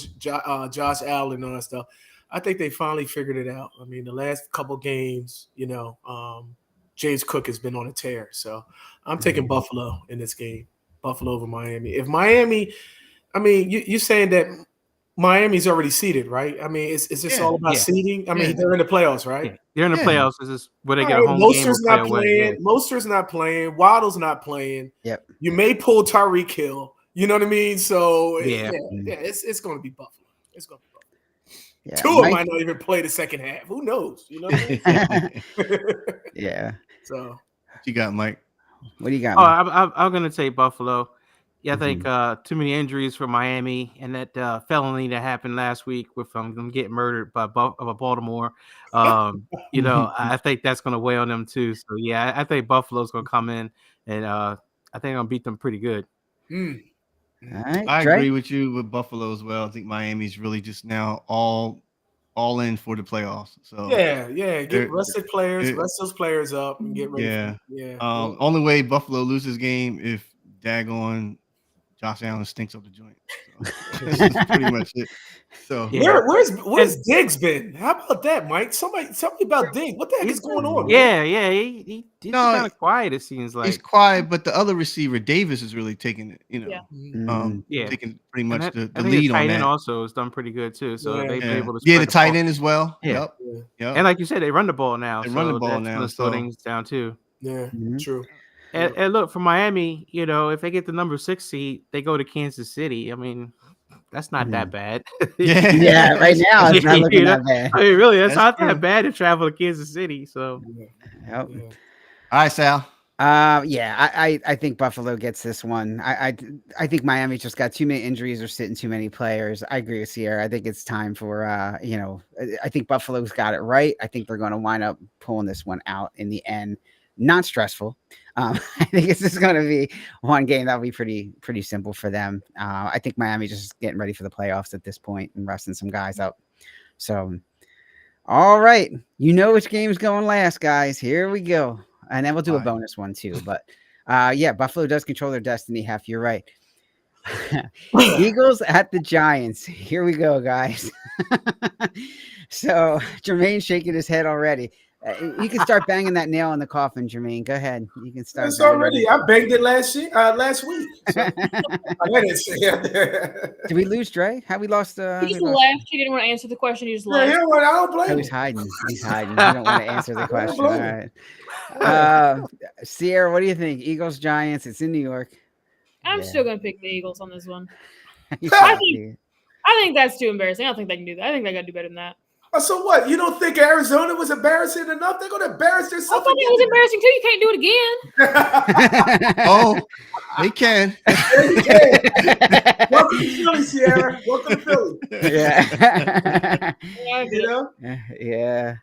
Josh Allen and all that stuff. I think they finally figured it out. I mean, the last couple games, James Cook has been on a tear. So I'm taking Buffalo in this game. Buffalo over Miami. If Miami, I mean, you saying that Miami's already seeded, right? I mean, is this Yeah, all about yeah. seeding? I mean, Yeah. they're in the playoffs, right? Yeah. They're in the Yeah. playoffs. This is where they All get a right, home game or Moster's play not away. playing. Yeah. Moster's not playing. Waddle's not playing. Yep. You may pull Tyreek Hill. You know what I mean? So Yeah. it's going to be Buffalo. It's going to be Buffalo. Yeah. Tua Mike- might not even play the second half. Who knows? You know what I mean? yeah. So What you got, Mike? What do you got? Oh, Mike? I'm going to take Buffalo. Yeah, I think Mm-hmm. too many injuries for Miami and that felony that happened last week with them getting murdered by Baltimore. I think that's going to weigh on them too. So yeah, I think Buffalo's going to come in and I think they're going to beat them pretty good. All right, I Dre? agree with you with Buffalo as well. I think Miami's really just now all in for the playoffs. So yeah, they're- get rested players, it- rest those players up, and get ready. yeah. For, yeah. Only way Buffalo loses game if daggone Josh Allen stinks up the joint. So that's pretty much it. So Yeah. Where's Diggs been? How about that, Mike? Somebody tell me about Diggs. What the heck is going on? Man? Yeah, he's No, kind of quiet. It seems like he's quiet, but the other receiver, Davis, is really taking it. Yeah. Yeah. taking pretty And much I the think lead tight on end that. also has done pretty good too. So Yeah. they've been able to Yeah, spread the tight ball. end as well. Yeah. Yep. And like you said, they run the ball now. They so run the ball that's now, gonna slow so- things down too. Yeah, Mhm. true. And look, for Miami, if they get the number 6 seed, they go to Kansas City. I mean, that's not that bad. Yeah. Yeah, right now it's not looking that bad. I mean, really, that's not true. that bad to travel to Kansas City. So Yeah. Yep. Yeah. All right, Sal. I think Buffalo gets this one. I think Miami just got too many injuries or sitting too many players. I agree with Sierra. I think it's time for I think Buffalo's got it right. I think they're going to wind up pulling this one out in the end. Not stressful. I think it's just going to be one game that'll be pretty simple for them. I think Miami just getting ready for the playoffs at this point and resting some guys up. So, all right, you know which game's going last, guys. Here we go. And then we'll do a Fine. bonus one too. But Buffalo does control their destiny. Half, you're right. Eagles at the Giants. Here we go, guys. So Jermaine's shaking his head already. You can start banging that nail in the coffin, Jermaine. Go ahead. You can start. It's already. I banged it last week. So. I didn't say Did we lose Dre? How we lost? He we just lost- left. He didn't want to answer the question. He just Yeah, left. you know what? I don't blame Oh, him. he's hiding. He's hiding. He don't want to answer the question. All blame right. Sierra, what do you think? Eagles, Giants. It's in New York. I'm Yeah. still going to pick the Eagles on this one. You I should think- be. I think that's too embarrassing. I don't think they can do that. I think they got to do better than that. So what? You don't think Arizona was embarrassing enough? They're going to embarrass I themselves thought it was embarrassing too. You can't do it again. Oh, they can. Welcome to Philly, Sierra. Welcome to Philly. Yeah. Yeah, I get You it. know? Yeah.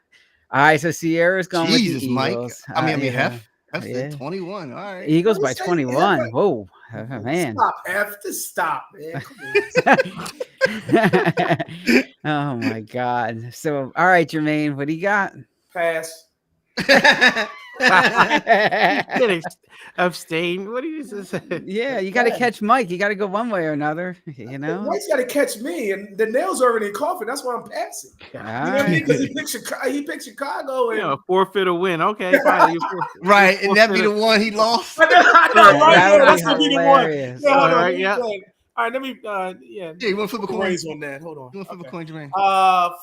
All right. So Sierra's going Jesus, with the Mike. Eagles. I mean, Yeah. Hef. Hef Yeah. said 21. All right. Eagles by What do you say? 21. Yeah. Whoa. Man. Stop, F. Just stop, man. Come on. Oh my God. So, all right, Jermaine, what do you got? Pass. Abstain. What do you say? Yeah, you got to catch Mike. You got to go one way or another. You know. Mike's got to catch me, and the nail's already in coffin. That's why I'm passing. You know what I mean? Because he picked Chicago, and Forfeit a win. Okay, fine. Right. And that be the one he lost. I know, right? That Yeah, would that's be gonna be the one. hilarious. Yeah, hold on, All right, let me yeah. think. All right, let me. Yeah, Yeah, you want to flip a put coin? raise on that. Hold on. You want to flip a Okay. coin, Jermaine?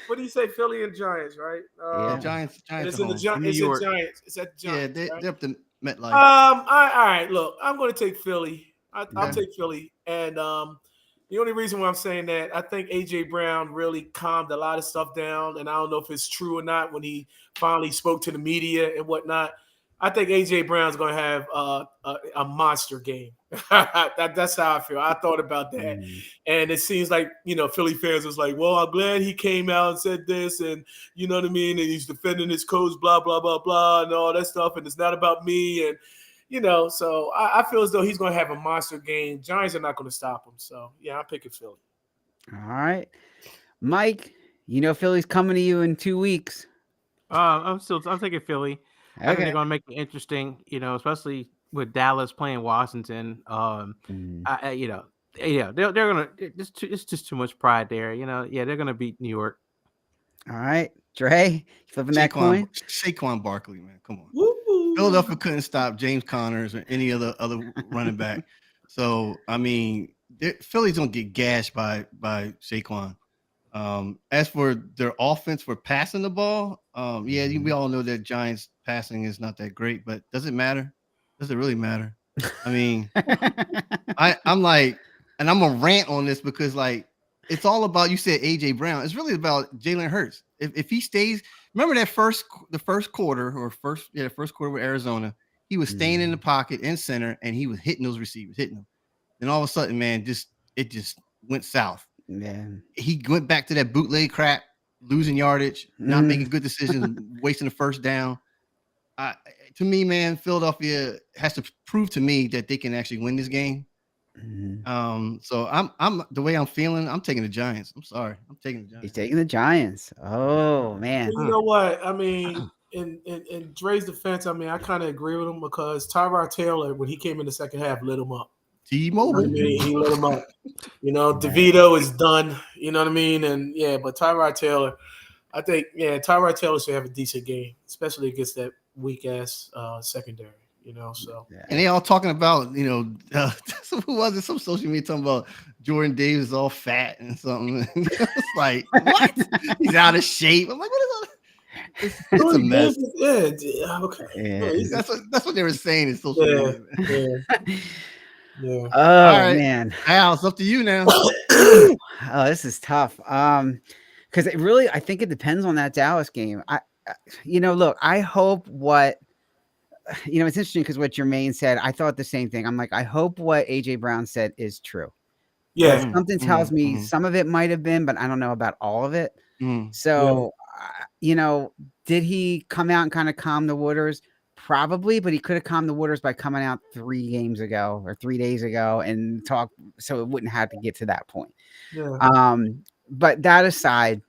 What do you say? Philly and Giants, right? Yeah. Giants. And Giants. it's in the at home. Giants. New It's in York. Giants. It's at the Yeah, Giants. they're right? up to MetLife. All right. Look, I'm going to take Philly. I'll Okay. take Philly, and the only reason why I'm saying that, I think AJ Brown really calmed a lot of stuff down, and I don't know if it's true or not when he finally spoke to the media and whatnot. I think AJ Brown's going to have a monster game. That's how I feel. I thought about that, and it seems like Philly fans was like, "Well, I'm glad he came out and said this, and you know what I mean, and he's defending his coach, blah blah blah blah, and all that stuff, and it's not about me." And so I feel as though he's going to have a monster game. Giants are not going to stop him. So yeah, I'm picking Philly. All right, Mike. Philly's coming to you in 2 weeks. I'm taking Philly. I think Okay. they're going to make it interesting, especially with Dallas playing Washington. They're going to. It's just too much pride there. Yeah, they're going to beat New York. All right, Dre, flipping that coin. Saquon Barkley, man, come on. Woo! Philadelphia couldn't stop James Connors or any other running back. So I mean, Philly's gonna get gashed by Saquon. As for their offense for passing the ball, we all know that Giants passing is not that great, but does it matter? Does it really matter? I mean, I'm like, and I'm gonna rant on this because like it's all about, you said AJ Brown. It's really about Jalen Hurts. If he stays, remember that first quarter with Arizona, he was staying in the pocket in center and he was hitting those receivers, hitting them. Then all of a sudden, man, it just went south. Yeah. He went back to that bootleg crap, losing yardage, not making good decisions, wasting the first down. To me, man, Philadelphia has to prove to me that they can actually win this game. So I'm the way I'm feeling, I'm taking the Giants. I'm sorry. I'm taking the Giants. He's taking the Giants. Oh man. You know what? I mean, in Dre's defense, I mean, I kind of agree with him because Tyrod Taylor, when he came in the second half, lit him up. T-Mobile. I mean, he lit him up. DeVito is done. You know what I mean? And but Tyrod Taylor, I think, Tyrod Taylor should have a decent game, especially against that weak ass secondary. So and they all talking about, who was it? Some social media talking about Jordan Davis all fat and something. It's like, what? He's out of shape. I'm like, what is all? It's a mess. Okay. Yeah. That's what they were saying in social media. Oh man, Al, it's up to you now. Oh, this is tough. Because I think it depends on that Dallas game. Look, I hope it's interesting because what Jermaine said, I thought the same thing. I'm like, I hope what AJ Brown said is true. Yeah. Something tells me some of it might have been, but I don't know about all of it. So, did he come out and kind of calm the waters? Probably, but he could have calmed the waters by coming out 3 games ago or 3 days ago and talk, so it wouldn't have to get to that point. Yeah. But that aside,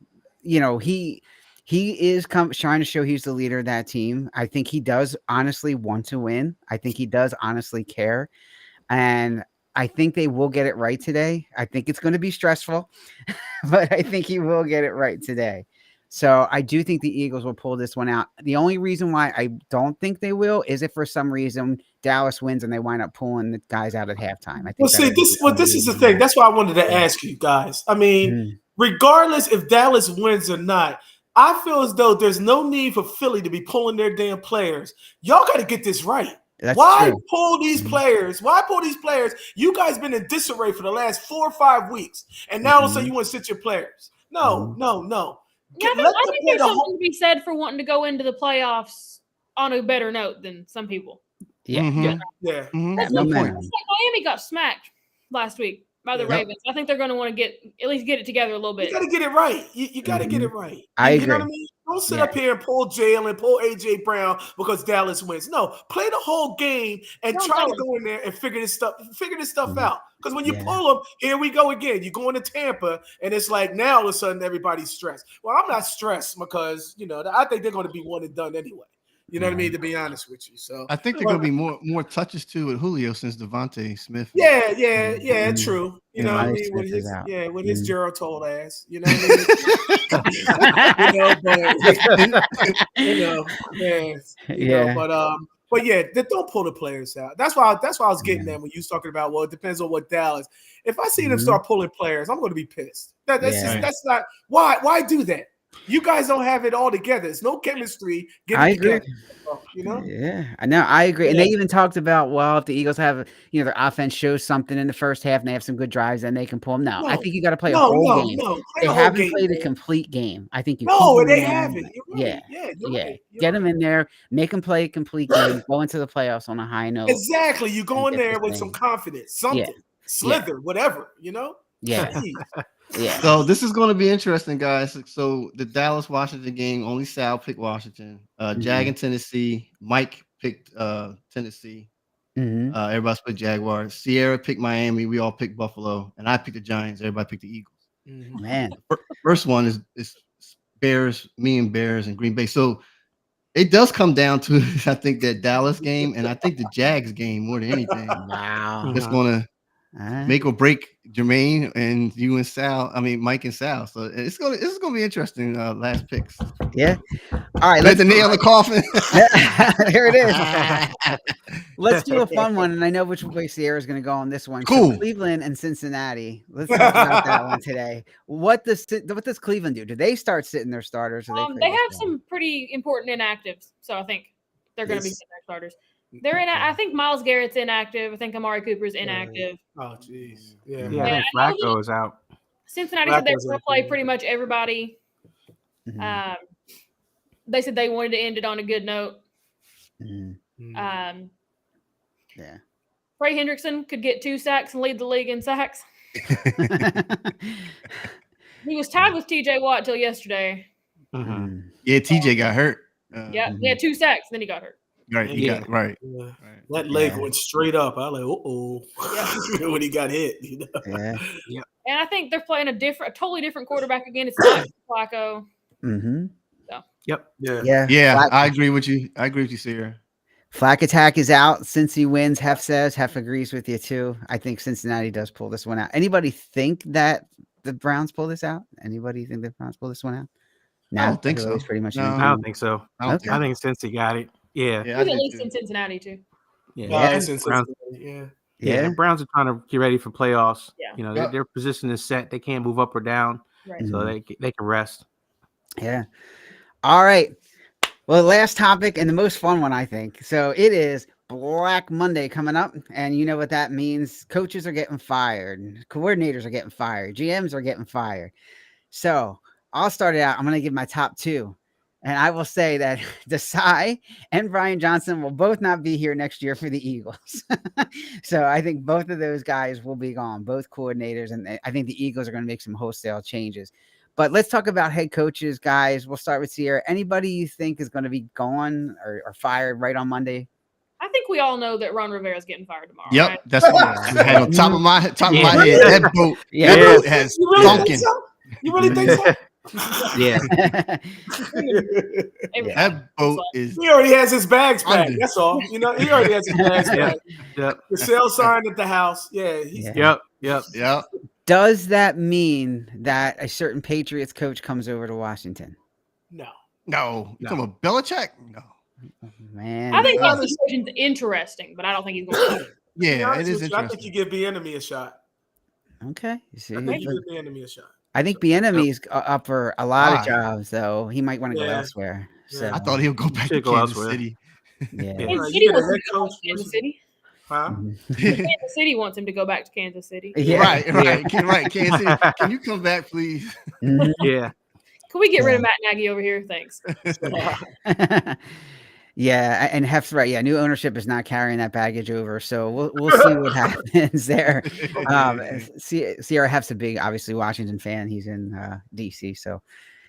he is trying to show he's the leader of that team. I think he does honestly want to win. I think he does honestly care. And I think they will get it right today. I think it's going to be stressful, but I think he will get it right today. So I do think the Eagles will pull this one out. The only reason why I don't think they will is if for some reason Dallas wins and they wind up pulling the guys out at halftime. I think this is the thing. That's why I wanted to ask you guys. I mean, regardless if Dallas wins or not, I feel as though there's no need for Philly to be pulling their damn players. Y'all got to get this right. Why pull these players? Why pull these players? You guys been in disarray for the last 4 or 5 weeks, and now all of a sudden you want to sit your players. No. I think there's something to be said for wanting to go into the playoffs on a better note than some people. Yeah. That's like Miami got smacked last week by the Ravens. I think they're going to want to at least get it together a little bit. You got to get it right. You got to get it right. I agree. You know what I mean? Don't sit up here and pull Jalen, pull AJ Brown because Dallas wins. No, play the whole game and try to go in there and figure this stuff out. Because when you pull them, here we go again. You go into Tampa, and it's like now all of a sudden everybody's stressed. Well, I'm not stressed because I think they're going to be one and done anyway. You know what I mean? To be honest with you, so I think they're going to be more touches too with Julio since Devontae Smith. Yeah, true. You know what I mean? With his Geritol ass. You know what I mean? But they don't pull the players out. That's why I was getting at when you was talking about. Well, it depends on what Dallas. If I see them start pulling players, I'm going to be pissed. That's not why. Why do that? You guys don't have it all together. There's no chemistry. I agree. Yeah, I know. I agree. And they even talked about, if the Eagles have, their offense shows something in the first half and they have some good drives, then they can pull them. No, I think you got to play a whole game. They haven't played a complete game. I think you. They haven't. Right. Yeah. Get them in there, make them play a complete game, go into the playoffs on a high note. Exactly. You go in there with some confidence, something, slither, whatever. Yeah. Yeah. So this is going to be interesting, guys. So the Dallas-Washington game, only Sal picked Washington. Jag in Tennessee. Mike picked Tennessee. Everybody picked Jaguars. Sierra picked Miami. We all picked Buffalo. And I picked the Giants. Everybody picked the Eagles. Man. First one is Bears, me and Bears and Green Bay. So it does come down to I think that Dallas game and I think the Jags game more than anything. Wow. That's gonna Uh, make or break Jermaine and you and Sal. I mean Mike and Sal. So this is gonna be interesting. Last picks. yeah. All right. Let the nail in the coffin. Here it is. Let's do a fun one, and I know which way Sierra's going to go on this one. Cool. So Cleveland and Cincinnati. Let's talk about that one today. What does Cleveland do? Do they start sitting their starters? Or They have some pretty important inactives, so I think they're going to be sitting their starters. They're in. I think Myles Garrett's inactive. I think Amari Cooper's inactive. Oh, jeez. Yeah. Yeah, I think Flacco is out. Cincinnati said they were going to play pretty much everybody. Mhm. They said they wanted to end it on a good note. Mhm. Yeah. Trey Hendrickson could get 2 sacks and lead the league in sacks. He was tied with TJ Watt till yesterday. Mm-hmm. Yeah, TJ got hurt. Yeah, he had 2 sacks, then he got hurt. Right, he got right. Yeah. Right. That leg went straight up. I was like, when he got hit. You know? Yeah. And I think they're playing a totally different quarterback again. It's not Flacco. Mm-hmm. So. Yep. Yeah. Yeah, I agree with you. I agree with you, Sarah. Flack attack is out since he wins. Hef says. Hef agrees with you too. I think Cincinnati does pull this one out. Anybody think that the Browns pull this out? Anybody think the Browns pull this one out? No, I don't think so. everybody's pretty much. No. I don't think so. I don't I think Cincy got it. Yeah. Yeah, He's at least in Cincinnati too. Yeah. Yeah. Yeah, the Browns are trying to get ready for playoffs. Yeah. You know, their position is set. They can't move up or down, Right. so they can rest. Yeah. All right. Well, last topic and the most fun one, I think. So it is Black Monday coming up, and you know what that means. Coaches are getting fired. Coordinators are getting fired. GMs are getting fired. So I'll start it out. I'm going to give my top 2. And I will say that Desai and Brian Johnson will both not be here next year for the Eagles. So I think both of those guys will be gone, both coordinators. And I think the Eagles are going to make some wholesale changes. But let's talk about head coaches, guys. We'll start with Sierra. Anybody you think is going to be gone or fired right on Monday? I think we all know that Ron Rivera's getting fired tomorrow. Yep, right? that's what I had on top of my head. That boat, Yeah. that boat has sunken. You really think so? Yeah. That boat is. He already has his bags packed. Under. That's all. You know, he already has his bags packed. Yep. The sale sign at the house. Yeah. Yep. Does that mean that a certain Patriots coach comes over to Washington? No. You talking about Belichick? No. Man. I think that situation's interesting, but I don't think he's going to. Yeah, it is I interesting. think you give the enemy a shot. Okay. You see, I think you give the enemy a shot. I think Bieniemy's up for a lot of Why? jobs, though. He might want to go elsewhere. So Yeah. I thought he'll go back to Should go Kansas elsewhere. City. yeah. Kansas You City get a wants him head to go coach back to Kansas versus- City. Huh? Kansas City wants him to go back to Kansas City. Yeah. Right. Kansas City. Can you come back, please? Mhm. Yeah. Can we get rid of Matt Nagy over here? Thanks. Yeah, and Hef's right. Yeah, new ownership is not carrying that baggage over, so we'll see what happens there. Sierra Hef's a big, obviously, Washington fan. He's in DC, so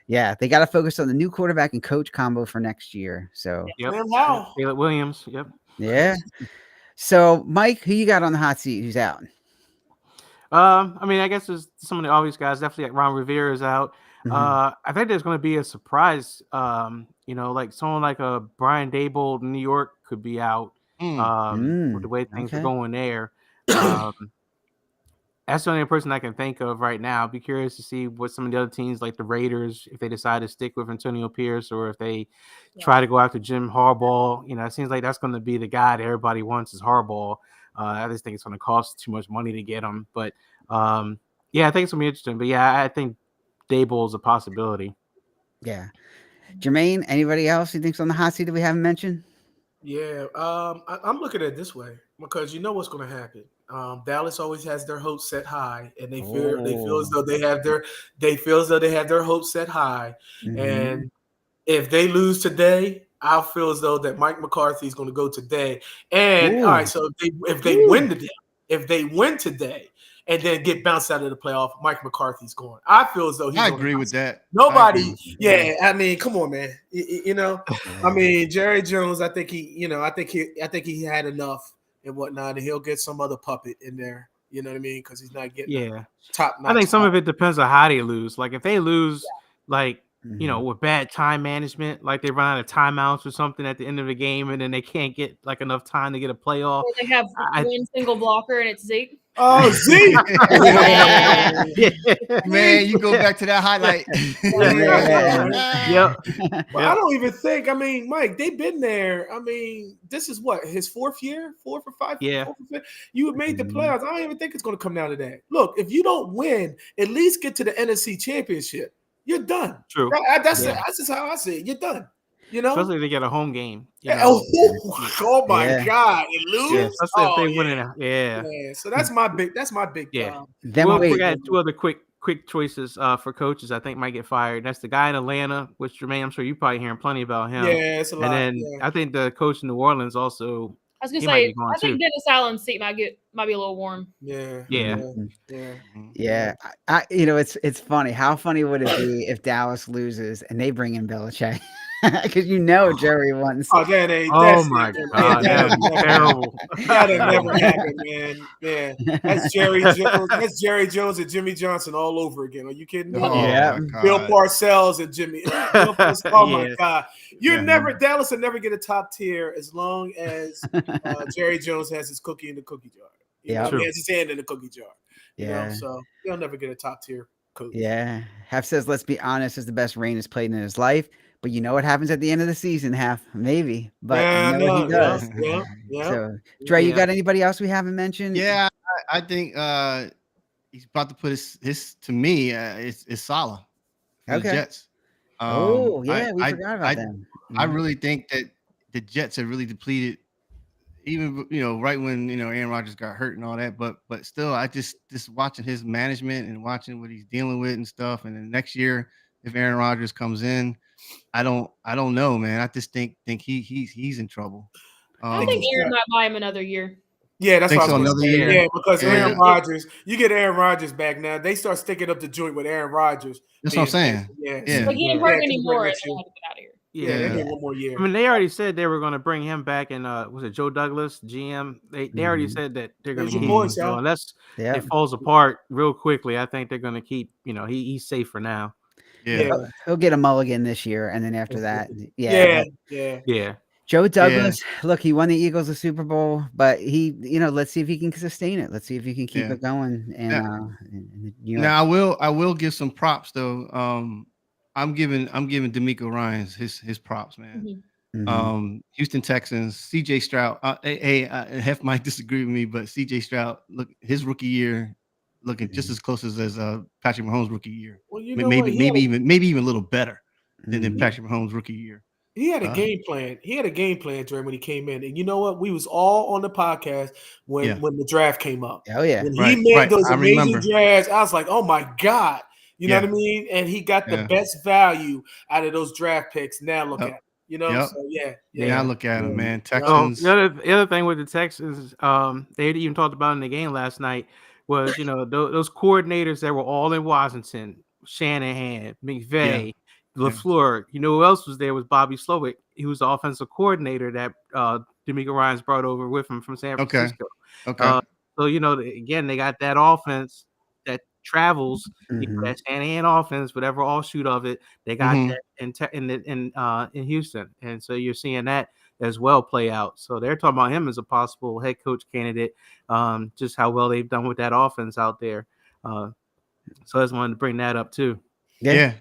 yeah, they got to focus on the new quarterback and coach combo for next year. So Yep. Wow. Caleb Williams. Yep. yeah. So Mike, who you got on the hot seat? Who's out? I mean, I guess there's some of the obvious guys. Definitely, like Ron Rivera is out. Mhm. I think there's going to be a surprise. You know, like someone like a Brian Dable in New York could be out. With the way things are going there. That's the only person I can think of right now. I'd be curious to see what some of the other teams, like the Raiders, if they decide to stick with Antonio Pierce or if they try to go after Jim Harbaugh. You know, it seems like that's going to be the guy that everybody wants is Harbaugh. I just think it's going to cost too much money to get him. But yeah, I think it's going to be interesting. But yeah, I think Dable is a possibility. Yeah. Jermaine, anybody else you think's on the hot seat that we haven't mentioned? Yeah, I'm looking at it this way because you know what's going to happen. Dallas always has their hopes set high, and they feel as though they have their hopes set high. Mhm. And if they lose today, I feel as though that Mike McCarthy is going to go today. And all right, so if they win today, and then get bounced out of the playoff, Mike McCarthy's going. I feel as though he's. I agree with that. Nobody. Yeah, I mean, come on, man. You know, I mean, Jerry Jones. I think he had enough and whatnot, and he'll get some other puppet in there. You know what I mean? Because he's not getting top notch. I think some of it depends on how they lose. Like if they lose, like you know, with bad time management, like they run out of timeouts or something at the end of the game, and then they can't get like enough time to get a playoff. Or they have one single blocker and it's Zeke. Oh, Zeke. Yeah. Man, you go back to that highlight. Yep. Well, I don't even think. I mean, Mike, they've been there. I mean, this is what his fourth year, 4 for 5. Yeah. 4 for 5. You have made the playoffs. I don't even think it's going to come down to that. Look, if you don't win, at least get to the NFC Championship. You're done. True. That's just how I see it. You're done. You know, especially if they get a home game. You know? Oh my God, and lose. Yeah, especially if they win it. Yeah. So that's my big. Yeah. Then we got 2 other quick choices for coaches I think might get fired. That's the guy in Atlanta, which Jermaine, I'm sure you're probably hearing plenty about him. Yeah, it's a lot. And then I think the coach in New Orleans also. I was gonna say, I think Dennis Allen's seat might be a little warm. Yeah. I you know, it's funny. How funny would it be if Dallas loses and they bring in Belichick? Because you know Jerry wants. Oh, that ain't. Oh my God, that'd be terrible. That'd never happen, man. Yeah, that's Jerry Jones. That's Jerry Jones and Jimmy Johnson all over again. Are you kidding me? Oh, yeah, Bill Parcells and Jimmy. Oh my God, Dallas will never get a top tier as long as Jerry Jones has his cookie in the cookie jar. He has his hand in the cookie jar. You know, so he'll never get a top tier coach. Yeah, Hef says, let's be honest, is the best Reign has played in his life. But you know what happens at the end of the season, Hef? Maybe. But you know what he does. Yeah. So, Dre, you got anybody else we haven't mentioned? Yeah, I think he's about to put his to me, it's Salah. The Jets. We forgot about them. I really think that the Jets have really depleted, even right when Aaron Rodgers got hurt and all that. But still, I just watching his management and watching what he's dealing with and stuff. And then next year, if Aaron Rodgers comes in, I don't know, man. I just think he's in trouble. I think Aaron might buy him another year. Yeah, that's what I was another year. Yeah, because Aaron Rodgers, you get Aaron Rodgers back now. They start sticking up the joint with Aaron Rodgers. That's what I'm saying. Yeah. But he ain't hurt anymore. They had to get out of here. Yeah, they need one more year. I mean, they already said they were going to bring him back, and was it Joe Douglas, GM? They already said that they're going to keep him. So unless it falls apart real quickly, I think they're going to keep. He's safe for now. Yeah, he'll get a mulligan this year, and then after that, yeah. Joe Douglas, look, he won the Eagles a Super Bowl, but he, let's see if he can sustain it. Let's see if he can keep it going. And now I will give some props though. I'm giving D'Amico Ryans his props, man. Mm-hmm. Houston Texans, CJ Stroud. Hef might disagree with me, but CJ Stroud, look, his rookie year, looking just as close as Patrick Mahomes' rookie year. Well, maybe even a little better than Patrick Mahomes' rookie year. He had a game plan. He had a game plan, Dre, when he came in. And you know what? We was all on the podcast when the draft came up. Oh, yeah. When he made those amazing drafts, I was like, oh, my God. You know what I mean? And he got the best value out of those draft picks. Now look at him. So I look at him, man. Texans. The other thing with the Texans, they even talked about in the game last night was, those coordinators that were all in Washington, Shanahan, McVay, LaFleur. You know who else was there was Bobby Slowick. He was the offensive coordinator that D'Amico Ryans brought over with him from San Francisco. Okay. So, again, they got that offense that travels, that Shanahan offense, whatever offshoot of it, they got that in Houston. And so you're seeing that as well play out. So they're talking about him as a possible head coach candidate, just how well they've done with that offense out there. So I just wanted to bring that up too. Yeah.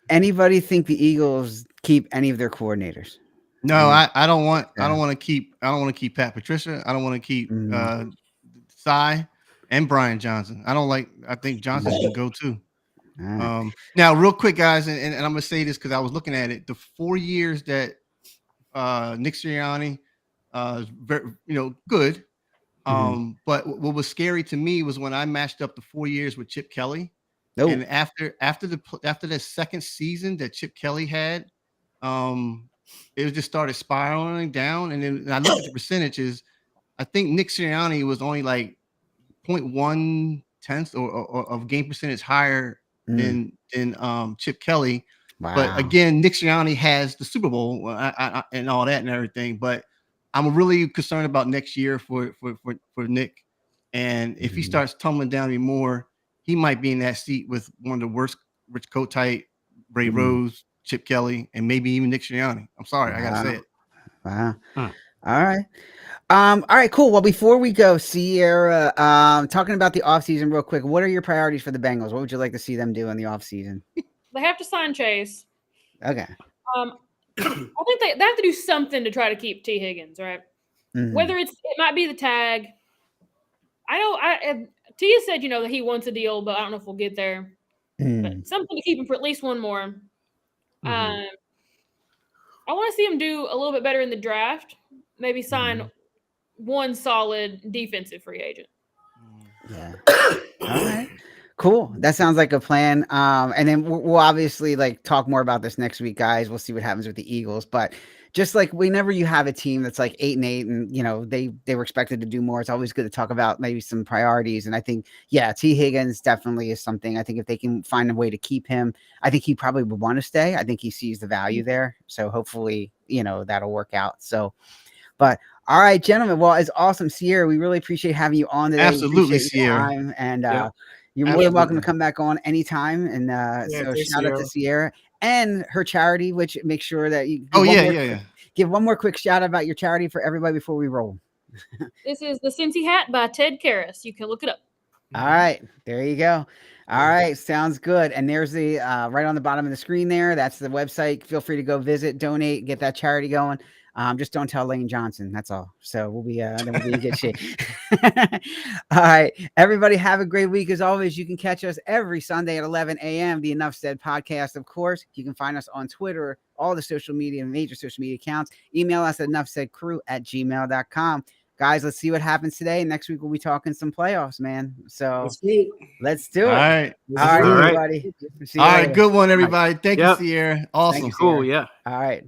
Anybody think the Eagles keep any of their coordinators? No, I don't want. I don't want to keep. I don't want to keep Pat Patricia. I don't want to keep Cy and Brian Johnson. I think Johnson can go too. Now, real quick, guys, and I'm gonna say this because I was looking at it. The 4 years that Nick Sirianni, very, good. But what was scary to me was when I matched up the 4 years with Chip Kelly. Nope. And after the second season that Chip Kelly had, it just started spiraling down. And then I looked at the percentages. I think Nick Sirianni was only like 0.1 tenths or of game percentage higher than Chip Kelly. Wow. But again, Nick Sirianni has the Super Bowl and all that and everything. But I'm really concerned about next year for Nick. And if he starts tumbling down even more, he might be in that seat with one of the worst Rich Kotite Ray Rose, Chip Kelly, and maybe even Nick Sirianni. I'm sorry, I gotta say it. Wow. All right, cool. Well, before we go, Sierra, talking about the offseason real quick, what are your priorities for the Bengals? What would you like to see them do in the offseason? They have to sign Chase. Okay. I think they have to do something to try to keep T. Higgins, right? Whether it might be the tag. Tia said, that he wants a deal, but I don't know if we'll get there. But something to keep him for at least one more. I want to see him do a little bit better in the draft. Maybe sign one solid defensive free agent. Yeah. All right. Cool. That sounds like a plan. And then we'll obviously talk more about this next week, guys. We'll see what happens with the Eagles, but just whenever you have a team that's 8-8 and they were expected to do more, it's always good to talk about maybe some priorities. And I think, T. Higgins definitely is something. I think if they can find a way to keep him, I think he probably would want to stay. I think he sees the value there. So hopefully, that'll work out. So, but all right, gentlemen. Well, it's awesome, Sierra. We really appreciate having you on today. Absolutely, Sierra. And you're more than welcome to come back on anytime. And so shout out to Sierra and her charity, which make sure that you give one more quick shout out about your charity for everybody before we roll. This is the Cincy Hat by Ted Karras. You can look it up. All right, there you go. All right, sounds good. And there's the right on the bottom of the screen there. That's the website. Feel free to go visit, donate, get that charity going. Just don't tell Lane Johnson. That's all. So we'll be in good shape. All right, everybody, have a great week. As always, you can catch us every Sunday at 11 a.m. The Enough Said podcast, of course. You can find us on Twitter, all the major social media accounts. Email us at enoughsaidcrew@gmail.com. Guys, let's see what happens today. Next week we'll be talking some playoffs, man. So let's do it. All right, everybody. All right, good one, everybody. Thank you, Sierra. Awesome. Thank you, cool. Sierra. Yeah. All right.